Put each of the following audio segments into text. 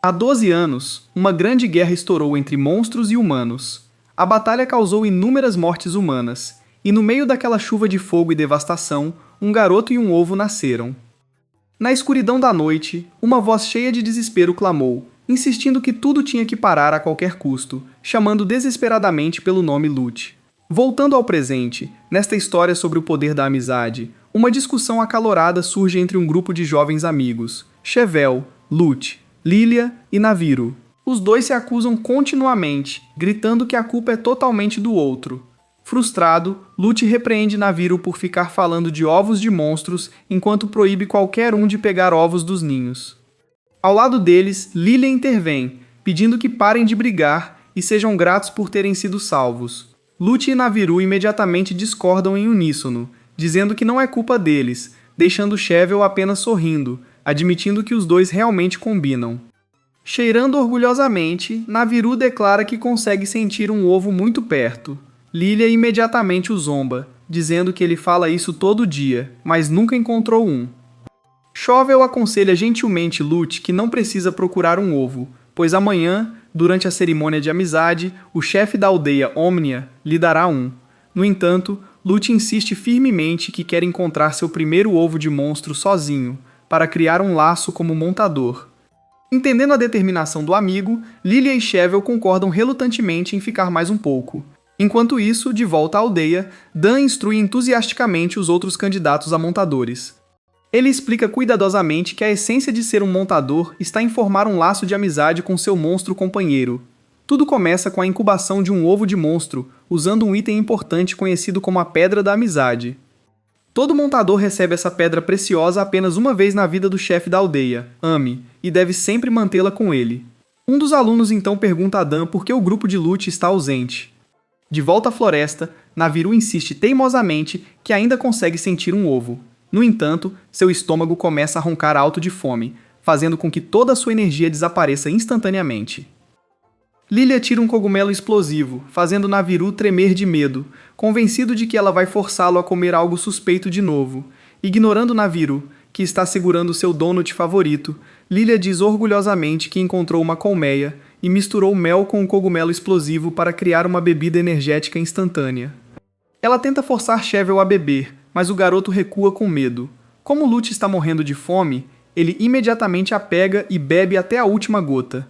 Há 12 anos, uma grande guerra estourou entre monstros e humanos. A batalha causou inúmeras mortes humanas, e no meio daquela chuva de fogo e devastação, um garoto e um ovo nasceram. Na escuridão da noite, uma voz cheia de desespero clamou, insistindo que tudo tinha que parar a qualquer custo, chamando desesperadamente pelo nome Lute. Voltando ao presente, nesta história sobre o poder da amizade, uma discussão acalorada surge entre um grupo de jovens amigos, Chevel, Lute, Lilia e Naviru. Os dois se acusam continuamente, gritando que a culpa é totalmente do outro. Frustrado, Lute repreende Naviru por ficar falando de ovos de monstros enquanto proíbe qualquer um de pegar ovos dos ninhos. Ao lado deles, Lilia intervém, pedindo que parem de brigar e sejam gratos por terem sido salvos. Lute e Naviru imediatamente discordam em uníssono, dizendo que não é culpa deles, deixando Chevel apenas sorrindo, admitindo que os dois realmente combinam. Cheirando orgulhosamente, Naviru declara que consegue sentir um ovo muito perto. Lilia imediatamente o zomba, dizendo que ele fala isso todo dia, mas nunca encontrou um. Chevel aconselha gentilmente Lute que não precisa procurar um ovo, pois amanhã, durante a cerimônia de amizade, o chefe da aldeia Omnia lhe dará um. No entanto, Lute insiste firmemente que quer encontrar seu primeiro ovo de monstro sozinho, para criar um laço como montador. Entendendo a determinação do amigo, Lilia e Chevel concordam relutantemente em ficar mais um pouco. Enquanto isso, de volta à aldeia, Dan instrui entusiasticamente os outros candidatos a montadores. Ele explica cuidadosamente que a essência de ser um montador está em formar um laço de amizade com seu monstro companheiro. Tudo começa com a incubação de um ovo de monstro, usando um item importante conhecido como a Pedra da Amizade. Todo montador recebe essa pedra preciosa apenas uma vez na vida do chefe da aldeia, Ami, e deve sempre mantê-la com ele. Um dos alunos então pergunta a Dan por que o grupo de Lute está ausente. De volta à floresta, Naviru insiste teimosamente que ainda consegue sentir um ovo. No entanto, seu estômago começa a roncar alto de fome, fazendo com que toda a sua energia desapareça instantaneamente. Lilia tira um cogumelo explosivo, fazendo Naviru tremer de medo, convencido de que ela vai forçá-lo a comer algo suspeito de novo. Ignorando Naviru, que está segurando seu donut favorito, Lilia diz orgulhosamente que encontrou uma colmeia e misturou mel com o cogumelo explosivo para criar uma bebida energética instantânea. Ela tenta forçar Chevel a beber, mas o garoto recua com medo. Como Lute está morrendo de fome, ele imediatamente a pega e bebe até a última gota.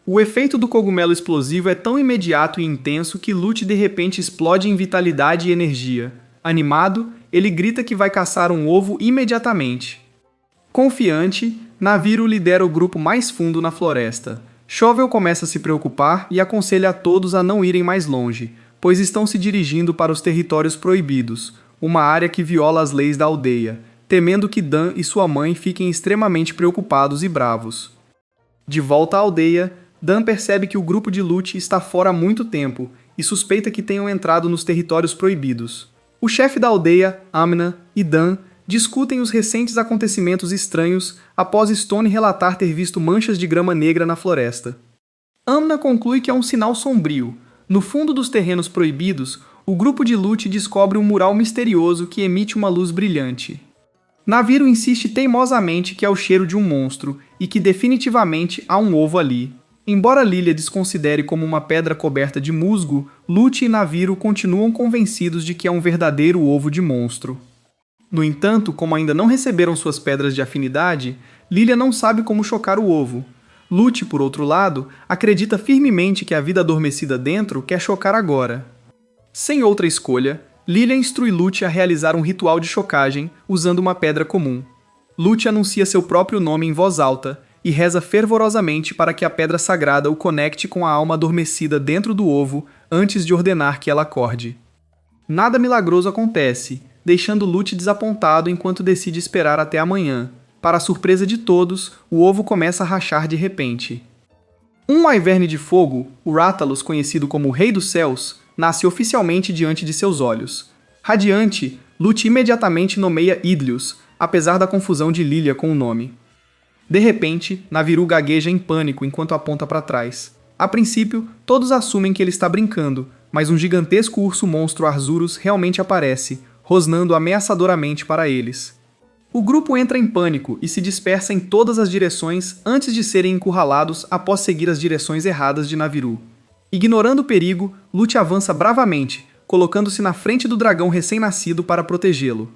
O efeito do cogumelo explosivo é tão imediato e intenso que Lute de repente explode em vitalidade e energia. Animado, ele grita que vai caçar um ovo imediatamente. Confiante, Naviru lidera o grupo mais fundo na floresta. Chevel começa a se preocupar e aconselha a todos a não irem mais longe, pois estão se dirigindo para os territórios proibidos, uma área que viola as leis da aldeia, temendo que Dan e sua mãe fiquem extremamente preocupados e bravos. De volta à aldeia, Dan percebe que o grupo de Lute está fora há muito tempo e suspeita que tenham entrado nos territórios proibidos. O chefe da aldeia, Amna, e Dan discutem os recentes acontecimentos estranhos após Stone relatar ter visto manchas de grama negra na floresta. Amna conclui que é um sinal sombrio. No fundo dos terrenos proibidos, o grupo de Lute descobre um mural misterioso que emite uma luz brilhante. Naviru insiste teimosamente que é o cheiro de um monstro e que definitivamente há um ovo ali. Embora Lilia desconsidere como uma pedra coberta de musgo, Lute e Naviru continuam convencidos de que é um verdadeiro ovo de monstro. No entanto, como ainda não receberam suas pedras de afinidade, Lilia não sabe como chocar o ovo. Lute, por outro lado, acredita firmemente que a vida adormecida dentro quer chocar agora. Sem outra escolha, Lilia instrui Lute a realizar um ritual de chocagem usando uma pedra comum. Lute anuncia seu próprio nome em voz alta e reza fervorosamente para que a pedra sagrada o conecte com a alma adormecida dentro do ovo antes de ordenar que ela acorde. Nada milagroso acontece, deixando Lute desapontado enquanto decide esperar até amanhã. Para a surpresa de todos, o ovo começa a rachar de repente. Um Wyvern de fogo, o Rathalos, conhecido como o Rei dos Céus, nasce oficialmente diante de seus olhos. Radiante, Lute imediatamente nomeia Idlius, apesar da confusão de Lilia com o nome. De repente, Naviru gagueja em pânico enquanto aponta para trás. A princípio, todos assumem que ele está brincando, mas um gigantesco urso monstro Arzuros realmente aparece, rosnando ameaçadoramente para eles. O grupo entra em pânico e se dispersa em todas as direções antes de serem encurralados após seguir as direções erradas de Naviru. Ignorando o perigo, Lute avança bravamente, colocando-se na frente do dragão recém-nascido para protegê-lo.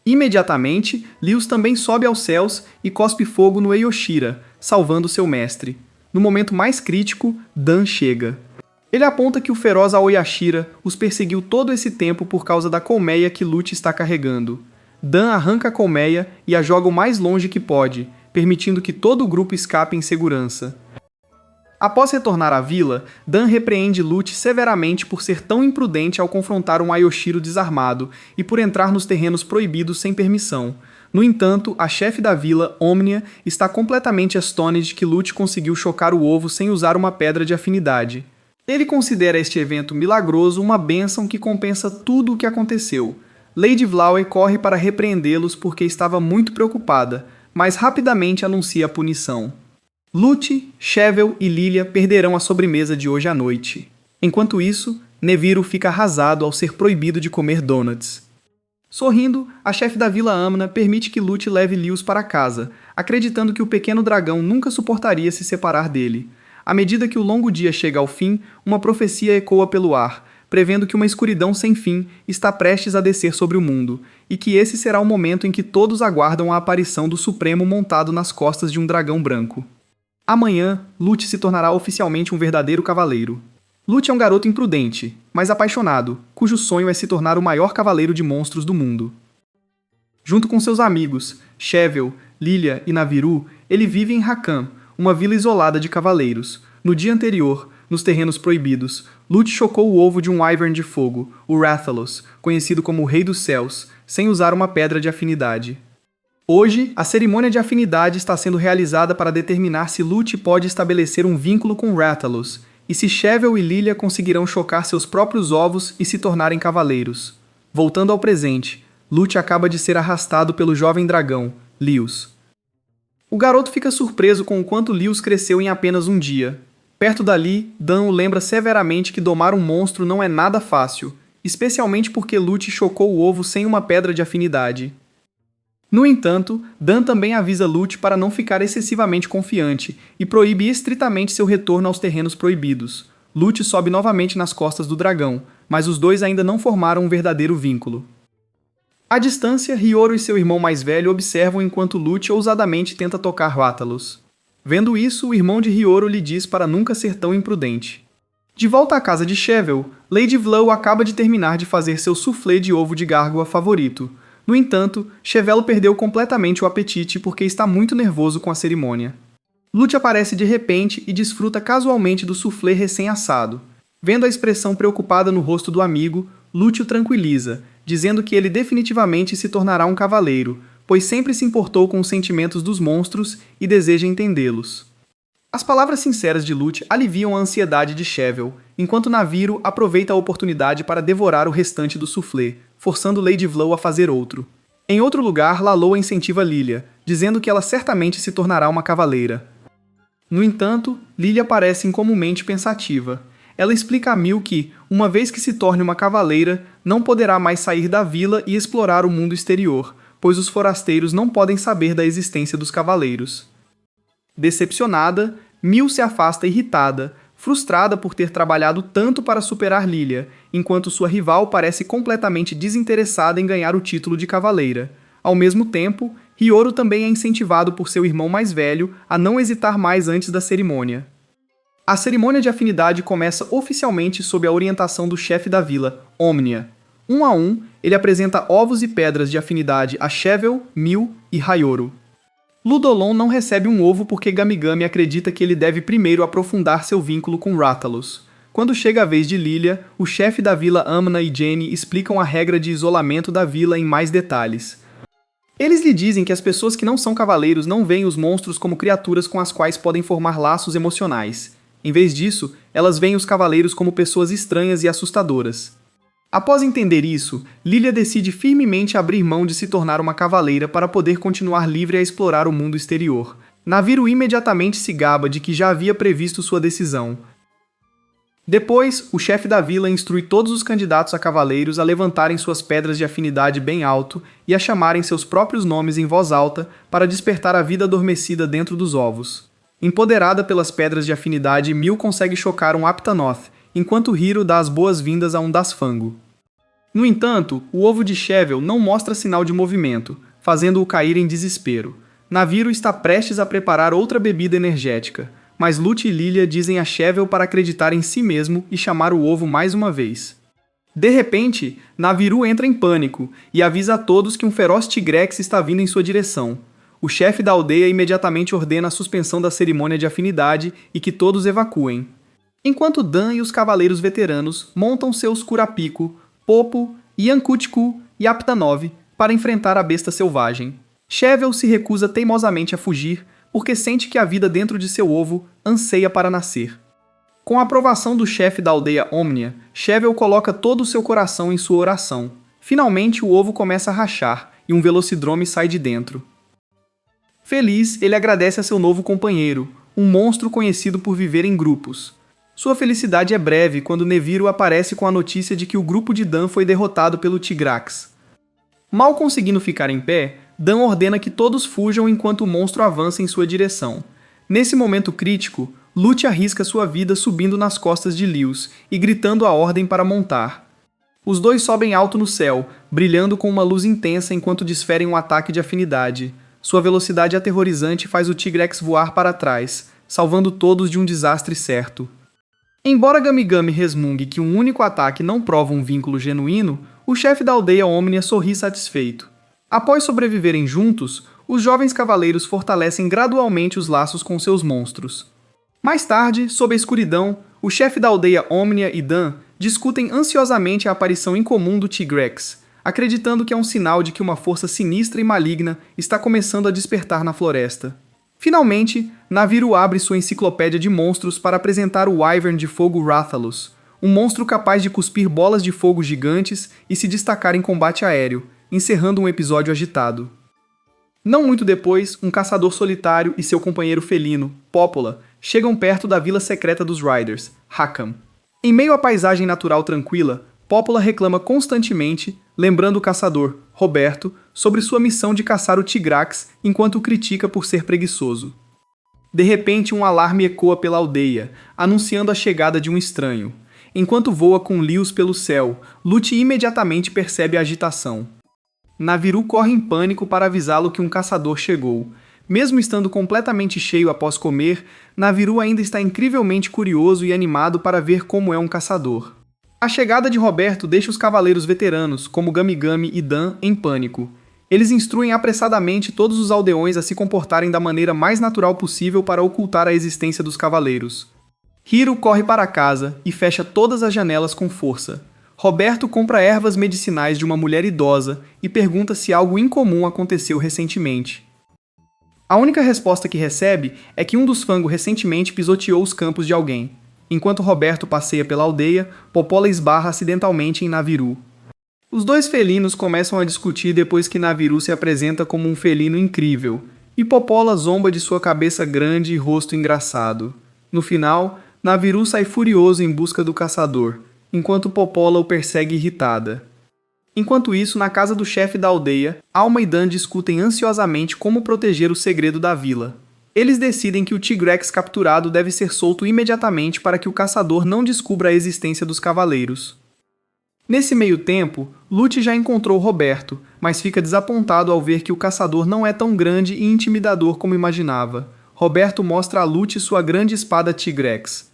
Imediatamente, Lewis também sobe aos céus e cospe fogo no Eyoshira, salvando seu mestre. No momento mais crítico, Dan chega. Ele aponta que o feroz Aoyashira os perseguiu todo esse tempo por causa da colmeia que Lute está carregando. Dan arranca a colmeia e a joga o mais longe que pode, permitindo que todo o grupo escape em segurança. Após retornar à vila, Dan repreende Lute severamente por ser tão imprudente ao confrontar um Ayoshiro desarmado e por entrar nos terrenos proibidos sem permissão. No entanto, a chefe da vila, Omnia, está completamente astonished que Lute conseguiu chocar o ovo sem usar uma pedra de afinidade. Ele considera este evento milagroso uma bênção que compensa tudo o que aconteceu. Lady Vlawe corre para repreendê-los porque estava muito preocupada, mas rapidamente anuncia a punição. Lute, Chevel e Lilia perderão a sobremesa de hoje à noite. Enquanto isso, Neviru fica arrasado ao ser proibido de comer donuts. Sorrindo, a chefe da vila Amna permite que Lute leve Lewis para casa, acreditando que o pequeno dragão nunca suportaria se separar dele. À medida que o longo dia chega ao fim, uma profecia ecoa pelo ar, prevendo que uma escuridão sem fim está prestes a descer sobre o mundo, e que esse será o momento em que todos aguardam a aparição do Supremo montado nas costas de um dragão branco. Amanhã, Lute se tornará oficialmente um verdadeiro cavaleiro. Lute é um garoto imprudente, mas apaixonado, cujo sonho é se tornar o maior cavaleiro de monstros do mundo. Junto com seus amigos, Chevel, Lilia e Naviru, ele vive em Rakan, uma vila isolada de cavaleiros. No dia anterior, nos terrenos proibidos, Lute chocou o ovo de um Wyvern de fogo, o Rathalos, conhecido como o Rei dos Céus, sem usar uma pedra de afinidade. Hoje, a cerimônia de afinidade está sendo realizada para determinar se Lute pode estabelecer um vínculo com Rathalos, e se Chevel e Lilia conseguirão chocar seus próprios ovos e se tornarem cavaleiros. Voltando ao presente, Lute acaba de ser arrastado pelo jovem dragão, Lewis. O garoto fica surpreso com o quanto Lewis cresceu em apenas um dia. Perto dali, Dan o lembra severamente que domar um monstro não é nada fácil, especialmente porque Lute chocou o ovo sem uma pedra de afinidade. No entanto, Dan também avisa Lute para não ficar excessivamente confiante e proíbe estritamente seu retorno aos terrenos proibidos. Lute sobe novamente nas costas do dragão, mas os dois ainda não formaram um verdadeiro vínculo. À distância, Hyoru e seu irmão mais velho observam enquanto Lute ousadamente tenta tocar Rathalos. Vendo isso, o irmão de Hyoru lhe diz para nunca ser tão imprudente. De volta à casa de Chevel, Lady Vlawe acaba de terminar de fazer seu soufflé de ovo de gárgua favorito. No entanto, Chevel perdeu completamente o apetite porque está muito nervoso com a cerimônia. Lute aparece de repente e desfruta casualmente do soufflé recém-assado. Vendo a expressão preocupada no rosto do amigo, Lute o tranquiliza, dizendo que ele definitivamente se tornará um cavaleiro, pois sempre se importou com os sentimentos dos monstros e deseja entendê-los. As palavras sinceras de Lute aliviam a ansiedade de Chevel, enquanto Naviru aproveita a oportunidade para devorar o restante do soufflé, forçando Lady Vlawe a fazer outro. Em outro lugar, Laloa incentiva Lilia, dizendo que ela certamente se tornará uma cavaleira. No entanto, Lilia parece incomumente pensativa. Ela explica a Mil que, uma vez que se torne uma cavaleira, não poderá mais sair da vila e explorar o mundo exterior, pois os forasteiros não podem saber da existência dos cavaleiros. Decepcionada, Mil se afasta irritada, frustrada por ter trabalhado tanto para superar Lilia, enquanto sua rival parece completamente desinteressada em ganhar o título de cavaleira. Ao mesmo tempo, Hyoru também é incentivado por seu irmão mais velho a não hesitar mais antes da cerimônia. A cerimônia de afinidade começa oficialmente sob a orientação do chefe da vila, Omnia. Um a um, ele apresenta ovos e pedras de afinidade a Chevel, Mil e Hyoru. Ludolon não recebe um ovo porque Gamigami acredita que ele deve primeiro aprofundar seu vínculo com Rathalos. Quando chega a vez de Lilia, o chefe da vila Amna e Jenny explicam a regra de isolamento da vila em mais detalhes. Eles lhe dizem que as pessoas que não são cavaleiros não veem os monstros como criaturas com as quais podem formar laços emocionais. Em vez disso, elas veem os cavaleiros como pessoas estranhas e assustadoras. Após entender isso, Lilia decide firmemente abrir mão de se tornar uma cavaleira para poder continuar livre a explorar o mundo exterior. Naviru imediatamente se gaba de que já havia previsto sua decisão. Depois, o chefe da vila instrui todos os candidatos a cavaleiros a levantarem suas pedras de afinidade bem alto e a chamarem seus próprios nomes em voz alta para despertar a vida adormecida dentro dos ovos. Empoderada pelas pedras de afinidade, Mil consegue chocar um Aptanoth, enquanto Hiro dá as boas-vindas a um Dasfango. No entanto, o ovo de Shevel não mostra sinal de movimento, fazendo-o cair em desespero. Naviro está prestes a preparar outra bebida energética, mas Lute e Lilia dizem a Shevel para acreditar em si mesmo e chamar o ovo mais uma vez. De repente, Naviru entra em pânico e avisa a todos que um feroz Tigrex está vindo em sua direção. O chefe da aldeia imediatamente ordena a suspensão da cerimônia de afinidade e que todos evacuem. Enquanto Dan e os cavaleiros veteranos montam seus Curapico, Popo, Yankutiku e Aptanov para enfrentar a besta selvagem. Shevel se recusa teimosamente a fugir porque sente que a vida dentro de seu ovo anseia para nascer. Com a aprovação do chefe da aldeia Omnia, Shevel coloca todo o seu coração em sua oração. Finalmente o ovo começa a rachar e um Velocidrome sai de dentro. Feliz, ele agradece a seu novo companheiro, um monstro conhecido por viver em grupos. Sua felicidade é breve quando Neviro aparece com a notícia de que o grupo de Dan foi derrotado pelo Tigrax. Mal conseguindo ficar em pé, Dan ordena que todos fujam enquanto o monstro avança em sua direção. Nesse momento crítico, Lute arrisca sua vida subindo nas costas de Lewis e gritando a ordem para montar. Os dois sobem alto no céu, brilhando com uma luz intensa enquanto desferem um ataque de afinidade. Sua velocidade aterrorizante faz o Tigrex voar para trás, salvando todos de um desastre certo. Embora Gamigami resmungue que um único ataque não prova um vínculo genuíno, o chefe da aldeia Omnia sorri satisfeito. Após sobreviverem juntos, os jovens cavaleiros fortalecem gradualmente os laços com seus monstros. Mais tarde, sob a escuridão, o chefe da aldeia Omnia e Dan discutem ansiosamente a aparição incomum do Tigrex, acreditando que é um sinal de que uma força sinistra e maligna está começando a despertar na floresta. Finalmente, Naviru abre sua enciclopédia de monstros para apresentar o Wyvern de Fogo Rathalos, um monstro capaz de cuspir bolas de fogo gigantes e se destacar em combate aéreo, encerrando um episódio agitado. Não muito depois, um caçador solitário e seu companheiro felino, Popola, chegam perto da vila secreta dos Riders, Hakam. Em meio à paisagem natural tranquila, Popola reclama constantemente, lembrando o caçador, Roberto, sobre sua missão de caçar o Tigrax enquanto o critica por ser preguiçoso. De repente, um alarme ecoa pela aldeia, anunciando a chegada de um estranho. Enquanto voa com Lewis pelo céu, Lute imediatamente percebe a agitação. Naviru corre em pânico para avisá-lo que um caçador chegou. Mesmo estando completamente cheio após comer, Naviru ainda está incrivelmente curioso e animado para ver como é um caçador. A chegada de Roberto deixa os cavaleiros veteranos, como Gamigami e Dan, em pânico. Eles instruem apressadamente todos os aldeões a se comportarem da maneira mais natural possível para ocultar a existência dos cavaleiros. Hiro corre para casa e fecha todas as janelas com força. Roberto compra ervas medicinais de uma mulher idosa e pergunta se algo incomum aconteceu recentemente. A única resposta que recebe é que um dos Fango recentemente pisoteou os campos de alguém. Enquanto Roberto passeia pela aldeia, Popola esbarra acidentalmente em Naviru. Os dois felinos começam a discutir depois que Naviru se apresenta como um felino incrível, e Popola zomba de sua cabeça grande e rosto engraçado. No final, Naviru sai furioso em busca do caçador, enquanto Popola o persegue irritada. Enquanto isso, na casa do chefe da aldeia, Alma e Dan discutem ansiosamente como proteger o segredo da vila. Eles decidem que o Tigrex capturado deve ser solto imediatamente para que o caçador não descubra a existência dos cavaleiros. Nesse meio tempo, Lute já encontrou Roberto, mas fica desapontado ao ver que o caçador não é tão grande e intimidador como imaginava. Roberto mostra a Lute sua grande espada Tigrex.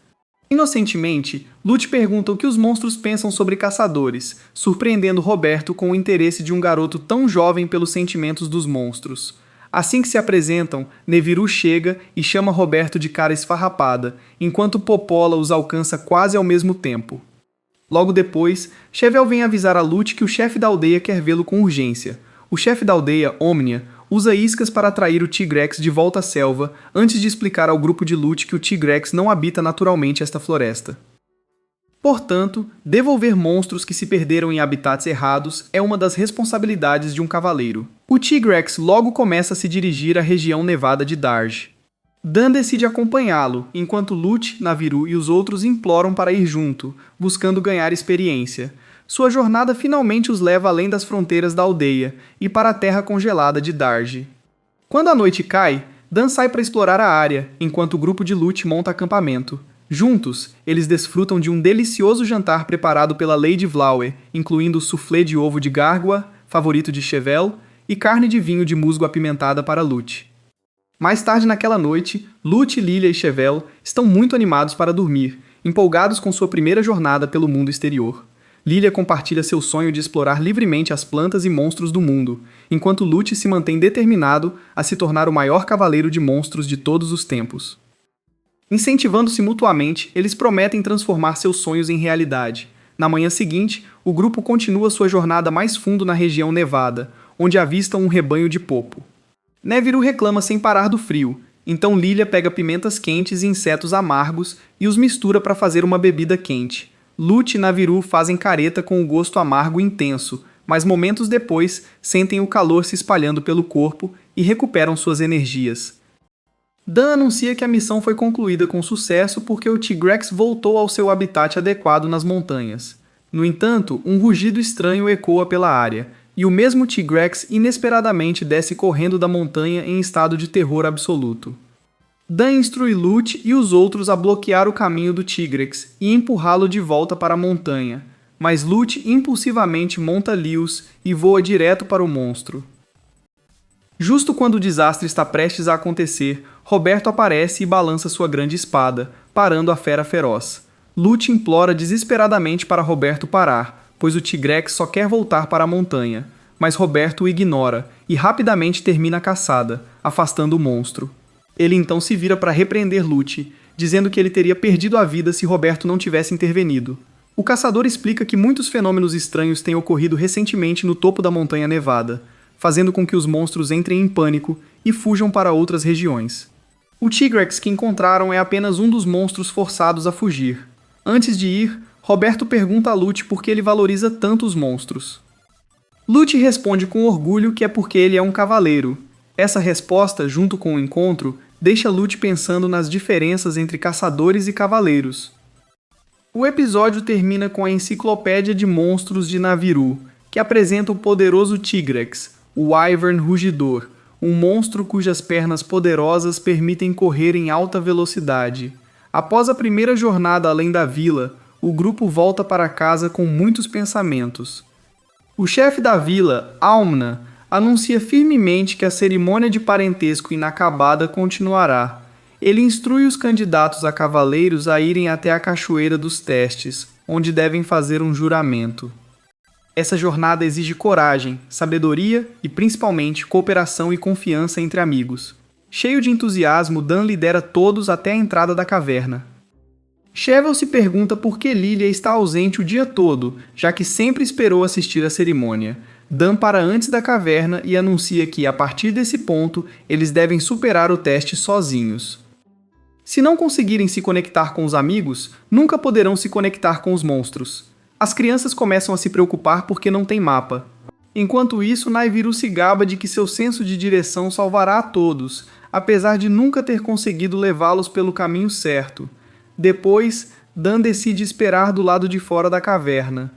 Inocentemente, Lute pergunta o que os monstros pensam sobre caçadores, surpreendendo Roberto com o interesse de um garoto tão jovem pelos sentimentos dos monstros. Assim que se apresentam, Neviru chega e chama Roberto de cara esfarrapada, enquanto Popola os alcança quase ao mesmo tempo. Logo depois, Shevel vem avisar a Lute que o chefe da aldeia quer vê-lo com urgência. O chefe da aldeia, Omnia, usa iscas para atrair o Tigrex de volta à selva antes de explicar ao grupo de Lute que o Tigrex não habita naturalmente esta floresta. Portanto, devolver monstros que se perderam em habitats errados é uma das responsabilidades de um cavaleiro. O Tigrex logo começa a se dirigir à região nevada de Darge. Dan decide acompanhá-lo, enquanto Lute, Naviru e os outros imploram para ir junto, buscando ganhar experiência. Sua jornada finalmente os leva além das fronteiras da aldeia e para a terra congelada de Darje. Quando a noite cai, Dan sai para explorar a área, enquanto o grupo de Lute monta acampamento. Juntos, eles desfrutam de um delicioso jantar preparado pela Lady Vlaue, incluindo soufflé de ovo de gárgua, favorito de Chevel, e carne de vinho de musgo apimentada para Lute. Mais tarde naquela noite, Lute, Lilia e Chevel estão muito animados para dormir, empolgados com sua primeira jornada pelo mundo exterior. Lilia compartilha seu sonho de explorar livremente as plantas e monstros do mundo, enquanto Lute se mantém determinado a se tornar o maior cavaleiro de monstros de todos os tempos. Incentivando-se mutuamente, eles prometem transformar seus sonhos em realidade. Na manhã seguinte, o grupo continua sua jornada mais fundo na região nevada, onde avistam um rebanho de popo. Neviru reclama sem parar do frio, então Lilia pega pimentas quentes e insetos amargos e os mistura para fazer uma bebida quente. Lute e Naviru fazem careta com o gosto amargo intenso, mas momentos depois sentem o calor se espalhando pelo corpo e recuperam suas energias. Dan anuncia que a missão foi concluída com sucesso porque o Tigrex voltou ao seu habitat adequado nas montanhas. No entanto, um rugido estranho ecoa pela área, e o mesmo Tigrex inesperadamente desce correndo da montanha em estado de terror absoluto. Dan instrui Lute e os outros a bloquear o caminho do Tigrex e empurrá-lo de volta para a montanha, mas Lute impulsivamente monta Lewis e voa direto para o monstro. Justo quando o desastre está prestes a acontecer, Roberto aparece e balança sua grande espada, parando a fera feroz. Lute implora desesperadamente para Roberto parar, pois o Tigrex só quer voltar para a montanha, mas Roberto o ignora e rapidamente termina a caçada, afastando o monstro. Ele então se vira para repreender Lute, dizendo que ele teria perdido a vida se Roberto não tivesse intervenido. O caçador explica que muitos fenômenos estranhos têm ocorrido recentemente no topo da Montanha Nevada, fazendo com que os monstros entrem em pânico e fujam para outras regiões. O Tigrex que encontraram é apenas um dos monstros forçados a fugir. Antes de ir, Roberto pergunta a Lute por que ele valoriza tanto os monstros. Lute responde com orgulho que é porque ele é um cavaleiro. Essa resposta, junto com o encontro, deixa Lute pensando nas diferenças entre caçadores e cavaleiros. O episódio termina com a Enciclopédia de Monstros de Naviru, que apresenta o poderoso Tigrex, o Wyvern Rugidor, um monstro cujas pernas poderosas permitem correr em alta velocidade. Após a primeira jornada além da vila, o grupo volta para casa com muitos pensamentos. O chefe da vila, Almna, anuncia firmemente que a cerimônia de parentesco inacabada continuará. Ele instrui os candidatos a cavaleiros a irem até a Cachoeira dos Testes, onde devem fazer um juramento. Essa jornada exige coragem, sabedoria e, principalmente, cooperação e confiança entre amigos. Cheio de entusiasmo, Dan lidera todos até a entrada da caverna. Chevel se pergunta por que Lilia está ausente o dia todo, já que sempre esperou assistir à cerimônia. Dan para antes da caverna e anuncia que, a partir desse ponto, eles devem superar o teste sozinhos. Se não conseguirem se conectar com os amigos, nunca poderão se conectar com os monstros. As crianças começam a se preocupar porque não tem mapa. Enquanto isso, Naviru se gaba de que seu senso de direção salvará a todos, apesar de nunca ter conseguido levá-los pelo caminho certo. Depois, Dan decide esperar do lado de fora da caverna.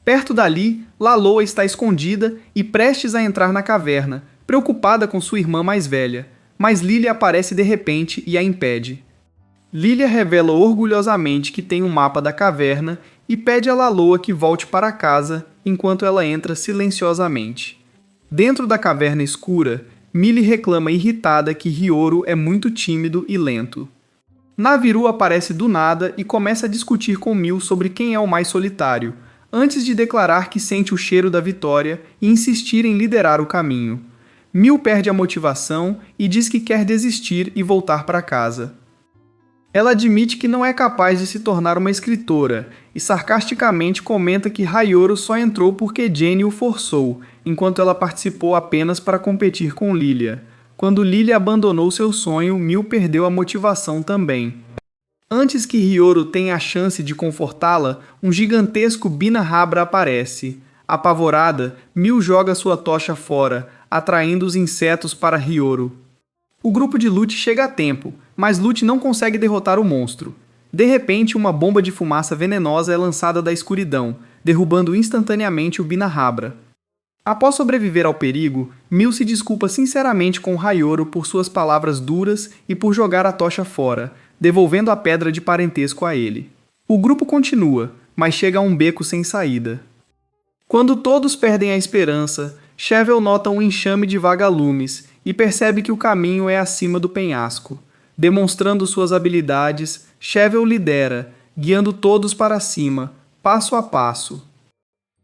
Perto dali, Laloa está escondida e prestes a entrar na caverna, preocupada com sua irmã mais velha, mas Lilia aparece de repente e a impede. Lilia revela orgulhosamente que tem um mapa da caverna e pede a Laloa que volte para casa enquanto ela entra silenciosamente. Dentro da caverna escura, Millie reclama irritada que Hyoru é muito tímido e lento. Naviru aparece do nada e começa a discutir com Mil sobre quem é o mais solitário, antes de declarar que sente o cheiro da vitória e insistir em liderar o caminho. Mil perde a motivação e diz que quer desistir e voltar para casa. Ela admite que não é capaz de se tornar uma escritora e sarcasticamente comenta que Hyoru só entrou porque Jenny o forçou, enquanto ela participou apenas para competir com Lilia. Quando Lilia abandonou seu sonho, Mil perdeu a motivação também. Antes que Hyoru tenha a chance de confortá-la, um gigantesco Binahabra aparece. Apavorada, Mil joga sua tocha fora, atraindo os insetos para Hyoru. O grupo de Lute chega a tempo, mas Lute não consegue derrotar o monstro. De repente, uma bomba de fumaça venenosa é lançada da escuridão, derrubando instantaneamente o Binahabra. Após sobreviver ao perigo, Mil se desculpa sinceramente com Hayoro por suas palavras duras e por jogar a tocha fora, devolvendo a pedra de parentesco a ele. O grupo continua, mas chega a um beco sem saída. Quando todos perdem a esperança, Chevel nota um enxame de vagalumes e percebe que o caminho é acima do penhasco. Demonstrando suas habilidades, Chevel lidera, guiando todos para cima, passo a passo.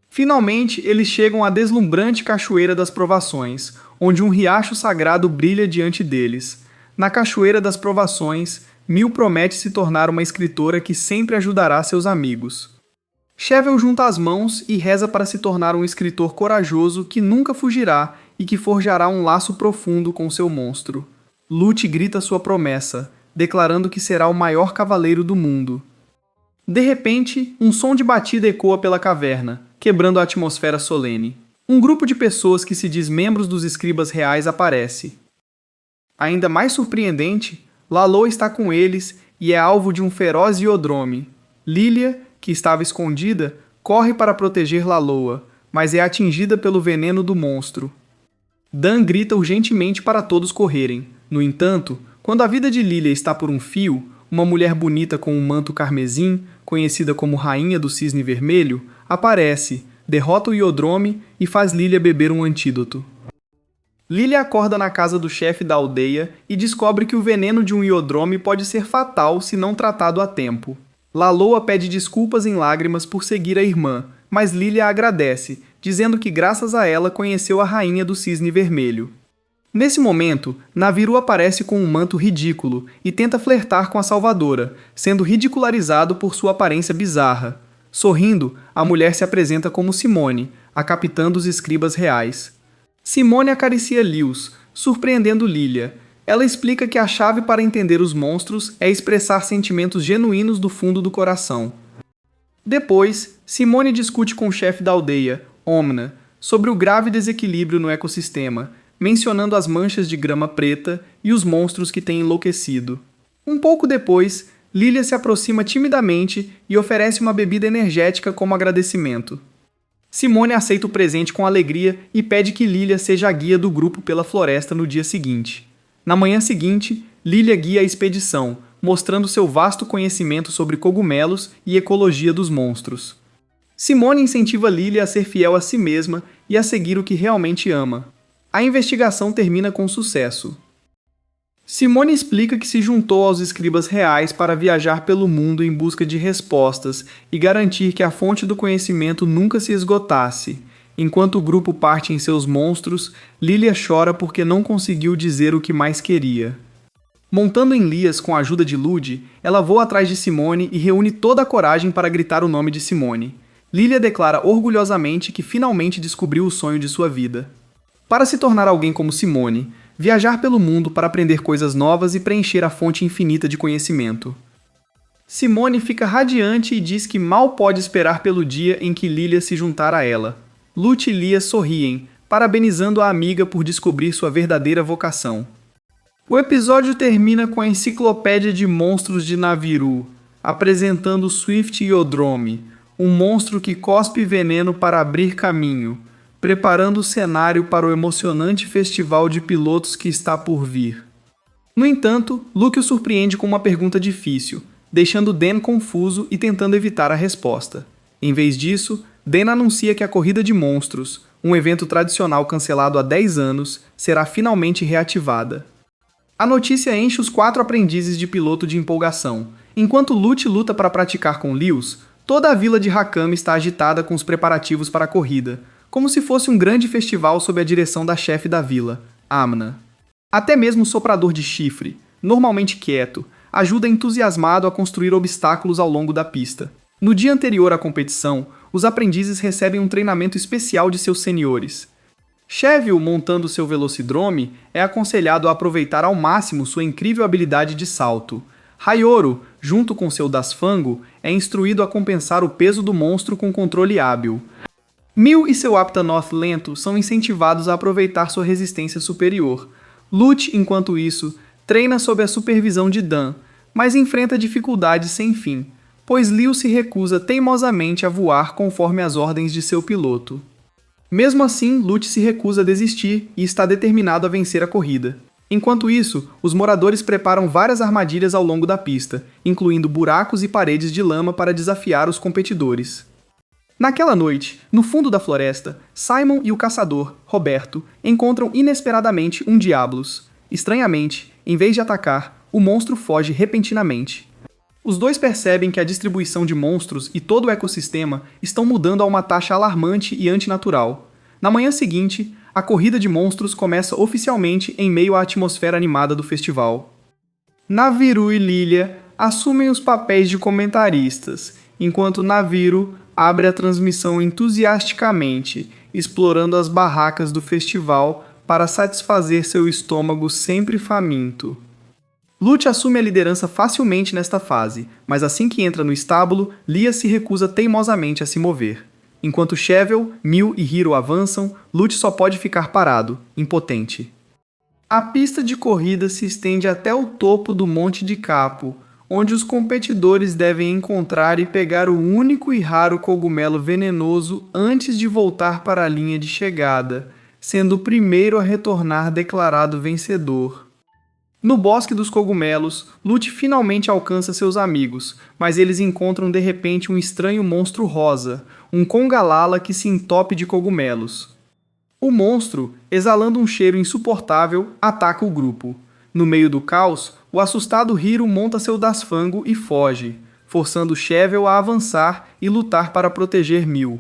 Finalmente, eles chegam à deslumbrante Cachoeira das Provações, onde um riacho sagrado brilha diante deles. Na Cachoeira das Provações, Mil promete se tornar uma escritora que sempre ajudará seus amigos. Chevel junta as mãos e reza para se tornar um escritor corajoso que nunca fugirá e que forjará um laço profundo com seu monstro. Lute grita sua promessa, declarando que será o maior cavaleiro do mundo. De repente, um som de batida ecoa pela caverna, quebrando a atmosfera solene. Um grupo de pessoas que se diz membros dos escribas reais aparece. Ainda mais surpreendente, Laloa está com eles e é alvo de um feroz iodrome. Lilia, que estava escondida, corre para proteger Laloa, mas é atingida pelo veneno do monstro. Dan grita urgentemente para todos correrem. No entanto, quando a vida de Lilia está por um fio, uma mulher bonita com um manto carmesim, conhecida como Rainha do Cisne Vermelho, aparece, derrota o iodrome e faz Lilia beber um antídoto. Lilia acorda na casa do chefe da aldeia e descobre que o veneno de um iodrome pode ser fatal se não tratado a tempo. Laloa pede desculpas em lágrimas por seguir a irmã, mas Lilia agradece, dizendo que graças a ela conheceu a Rainha do Cisne Vermelho. Nesse momento, Naviru aparece com um manto ridículo e tenta flertar com a Salvadora, sendo ridicularizado por sua aparência bizarra. Sorrindo, a mulher se apresenta como Simone, a capitã dos escribas reais. Simone acaricia Lewis, surpreendendo Lilia. Ela explica que a chave para entender os monstros é expressar sentimentos genuínos do fundo do coração. Depois, Simone discute com o chefe da aldeia, Omna, sobre o grave desequilíbrio no ecossistema, mencionando as manchas de grama preta e os monstros que têm enlouquecido. Um pouco depois, Lilia se aproxima timidamente e oferece uma bebida energética como agradecimento. Simone aceita o presente com alegria e pede que Lilia seja a guia do grupo pela floresta no dia seguinte. Na manhã seguinte, Lilia guia a expedição, mostrando seu vasto conhecimento sobre cogumelos e ecologia dos monstros. Simone incentiva Lilia a ser fiel a si mesma e a seguir o que realmente ama. A investigação termina com sucesso. Simone explica que se juntou aos escribas reais para viajar pelo mundo em busca de respostas e garantir que a fonte do conhecimento nunca se esgotasse. Enquanto o grupo parte em seus monstros, Lilia chora porque não conseguiu dizer o que mais queria. Montando em Lias com a ajuda de Lud, ela voa atrás de Simone e reúne toda a coragem para gritar o nome de Simone. Lilia declara orgulhosamente que finalmente descobriu o sonho de sua vida. Para se tornar alguém como Simone, viajar pelo mundo para aprender coisas novas e preencher a fonte infinita de conhecimento. Simone fica radiante e diz que mal pode esperar pelo dia em que Lilia se juntar a ela. Lute e Lia sorriem, parabenizando a amiga por descobrir sua verdadeira vocação. O episódio termina com a enciclopédia de monstros de Naviru, apresentando Swift Iodrome, um monstro que cospe veneno para abrir caminho, preparando o cenário para o emocionante festival de pilotos que está por vir. No entanto, Luke o surpreende com uma pergunta difícil, deixando Dan confuso e tentando evitar a resposta. Em vez disso, Dan anuncia que a Corrida de Monstros, um evento tradicional cancelado há 10 anos, será finalmente reativada. A notícia enche os 4 aprendizes de piloto de empolgação. Enquanto Lute luta para praticar com Lewis, toda a vila de Hakame está agitada com os preparativos para a corrida, como se fosse um grande festival sob a direção da chefe da vila, Amna. Até mesmo o soprador de chifre, normalmente quieto, ajuda entusiasmado a construir obstáculos ao longo da pista. No dia anterior à competição, os aprendizes recebem um treinamento especial de seus seniores. Chevel, montando seu velocidrome, é aconselhado a aproveitar ao máximo sua incrível habilidade de salto. Hayoro, junto com seu Dasfango, é instruído a compensar o peso do monstro com controle hábil. Mil e seu Aptanoth lento são incentivados a aproveitar sua resistência superior. Lute, enquanto isso, treina sob a supervisão de Dan, mas enfrenta dificuldades sem fim, pois Liu se recusa teimosamente a voar conforme as ordens de seu piloto. Mesmo assim, Lute se recusa a desistir e está determinado a vencer a corrida. Enquanto isso, os moradores preparam várias armadilhas ao longo da pista, incluindo buracos e paredes de lama para desafiar os competidores. Naquela noite, no fundo da floresta, Simon e o caçador, Roberto, encontram inesperadamente um Diablos. Estranhamente, em vez de atacar, o monstro foge repentinamente. Os dois percebem que a distribuição de monstros e todo o ecossistema estão mudando a uma taxa alarmante e antinatural. Na manhã seguinte, a corrida de monstros começa oficialmente em meio à atmosfera animada do festival. Naviru e Lilia assumem os papéis de comentaristas, enquanto Naviru abre a transmissão entusiasticamente, explorando as barracas do festival para satisfazer seu estômago sempre faminto. Lute assume a liderança facilmente nesta fase, mas assim que entra no estábulo, Lia se recusa teimosamente a se mover. Enquanto Shevel, Mil e Hiro avançam, Lute só pode ficar parado, impotente. A pista de corrida se estende até o topo do Monte de Capo, onde os competidores devem encontrar e pegar o único e raro cogumelo venenoso antes de voltar para a linha de chegada, sendo o primeiro a retornar declarado vencedor. No Bosque dos Cogumelos, Lute finalmente alcança seus amigos, mas eles encontram de repente um estranho monstro rosa, um Congalala que se entope de cogumelos. O monstro, exalando um cheiro insuportável, ataca o grupo. No meio do caos, o assustado Hiro monta seu Dasfango e foge, forçando Shevel a avançar e lutar para proteger Mil.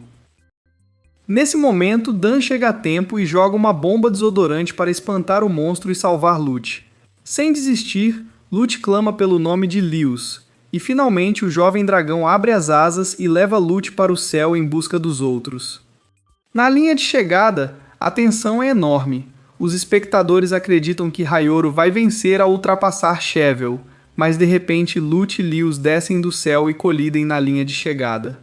Nesse momento, Dan chega a tempo e joga uma bomba desodorante para espantar o monstro e salvar Lute. Sem desistir, Lute clama pelo nome de Lius, e finalmente o jovem dragão abre as asas e leva Lute para o céu em busca dos outros. Na linha de chegada, a tensão é enorme. Os espectadores acreditam que Hayoro vai vencer ao ultrapassar Shevel, mas de repente Lute e Lius descem do céu e colidem na linha de chegada.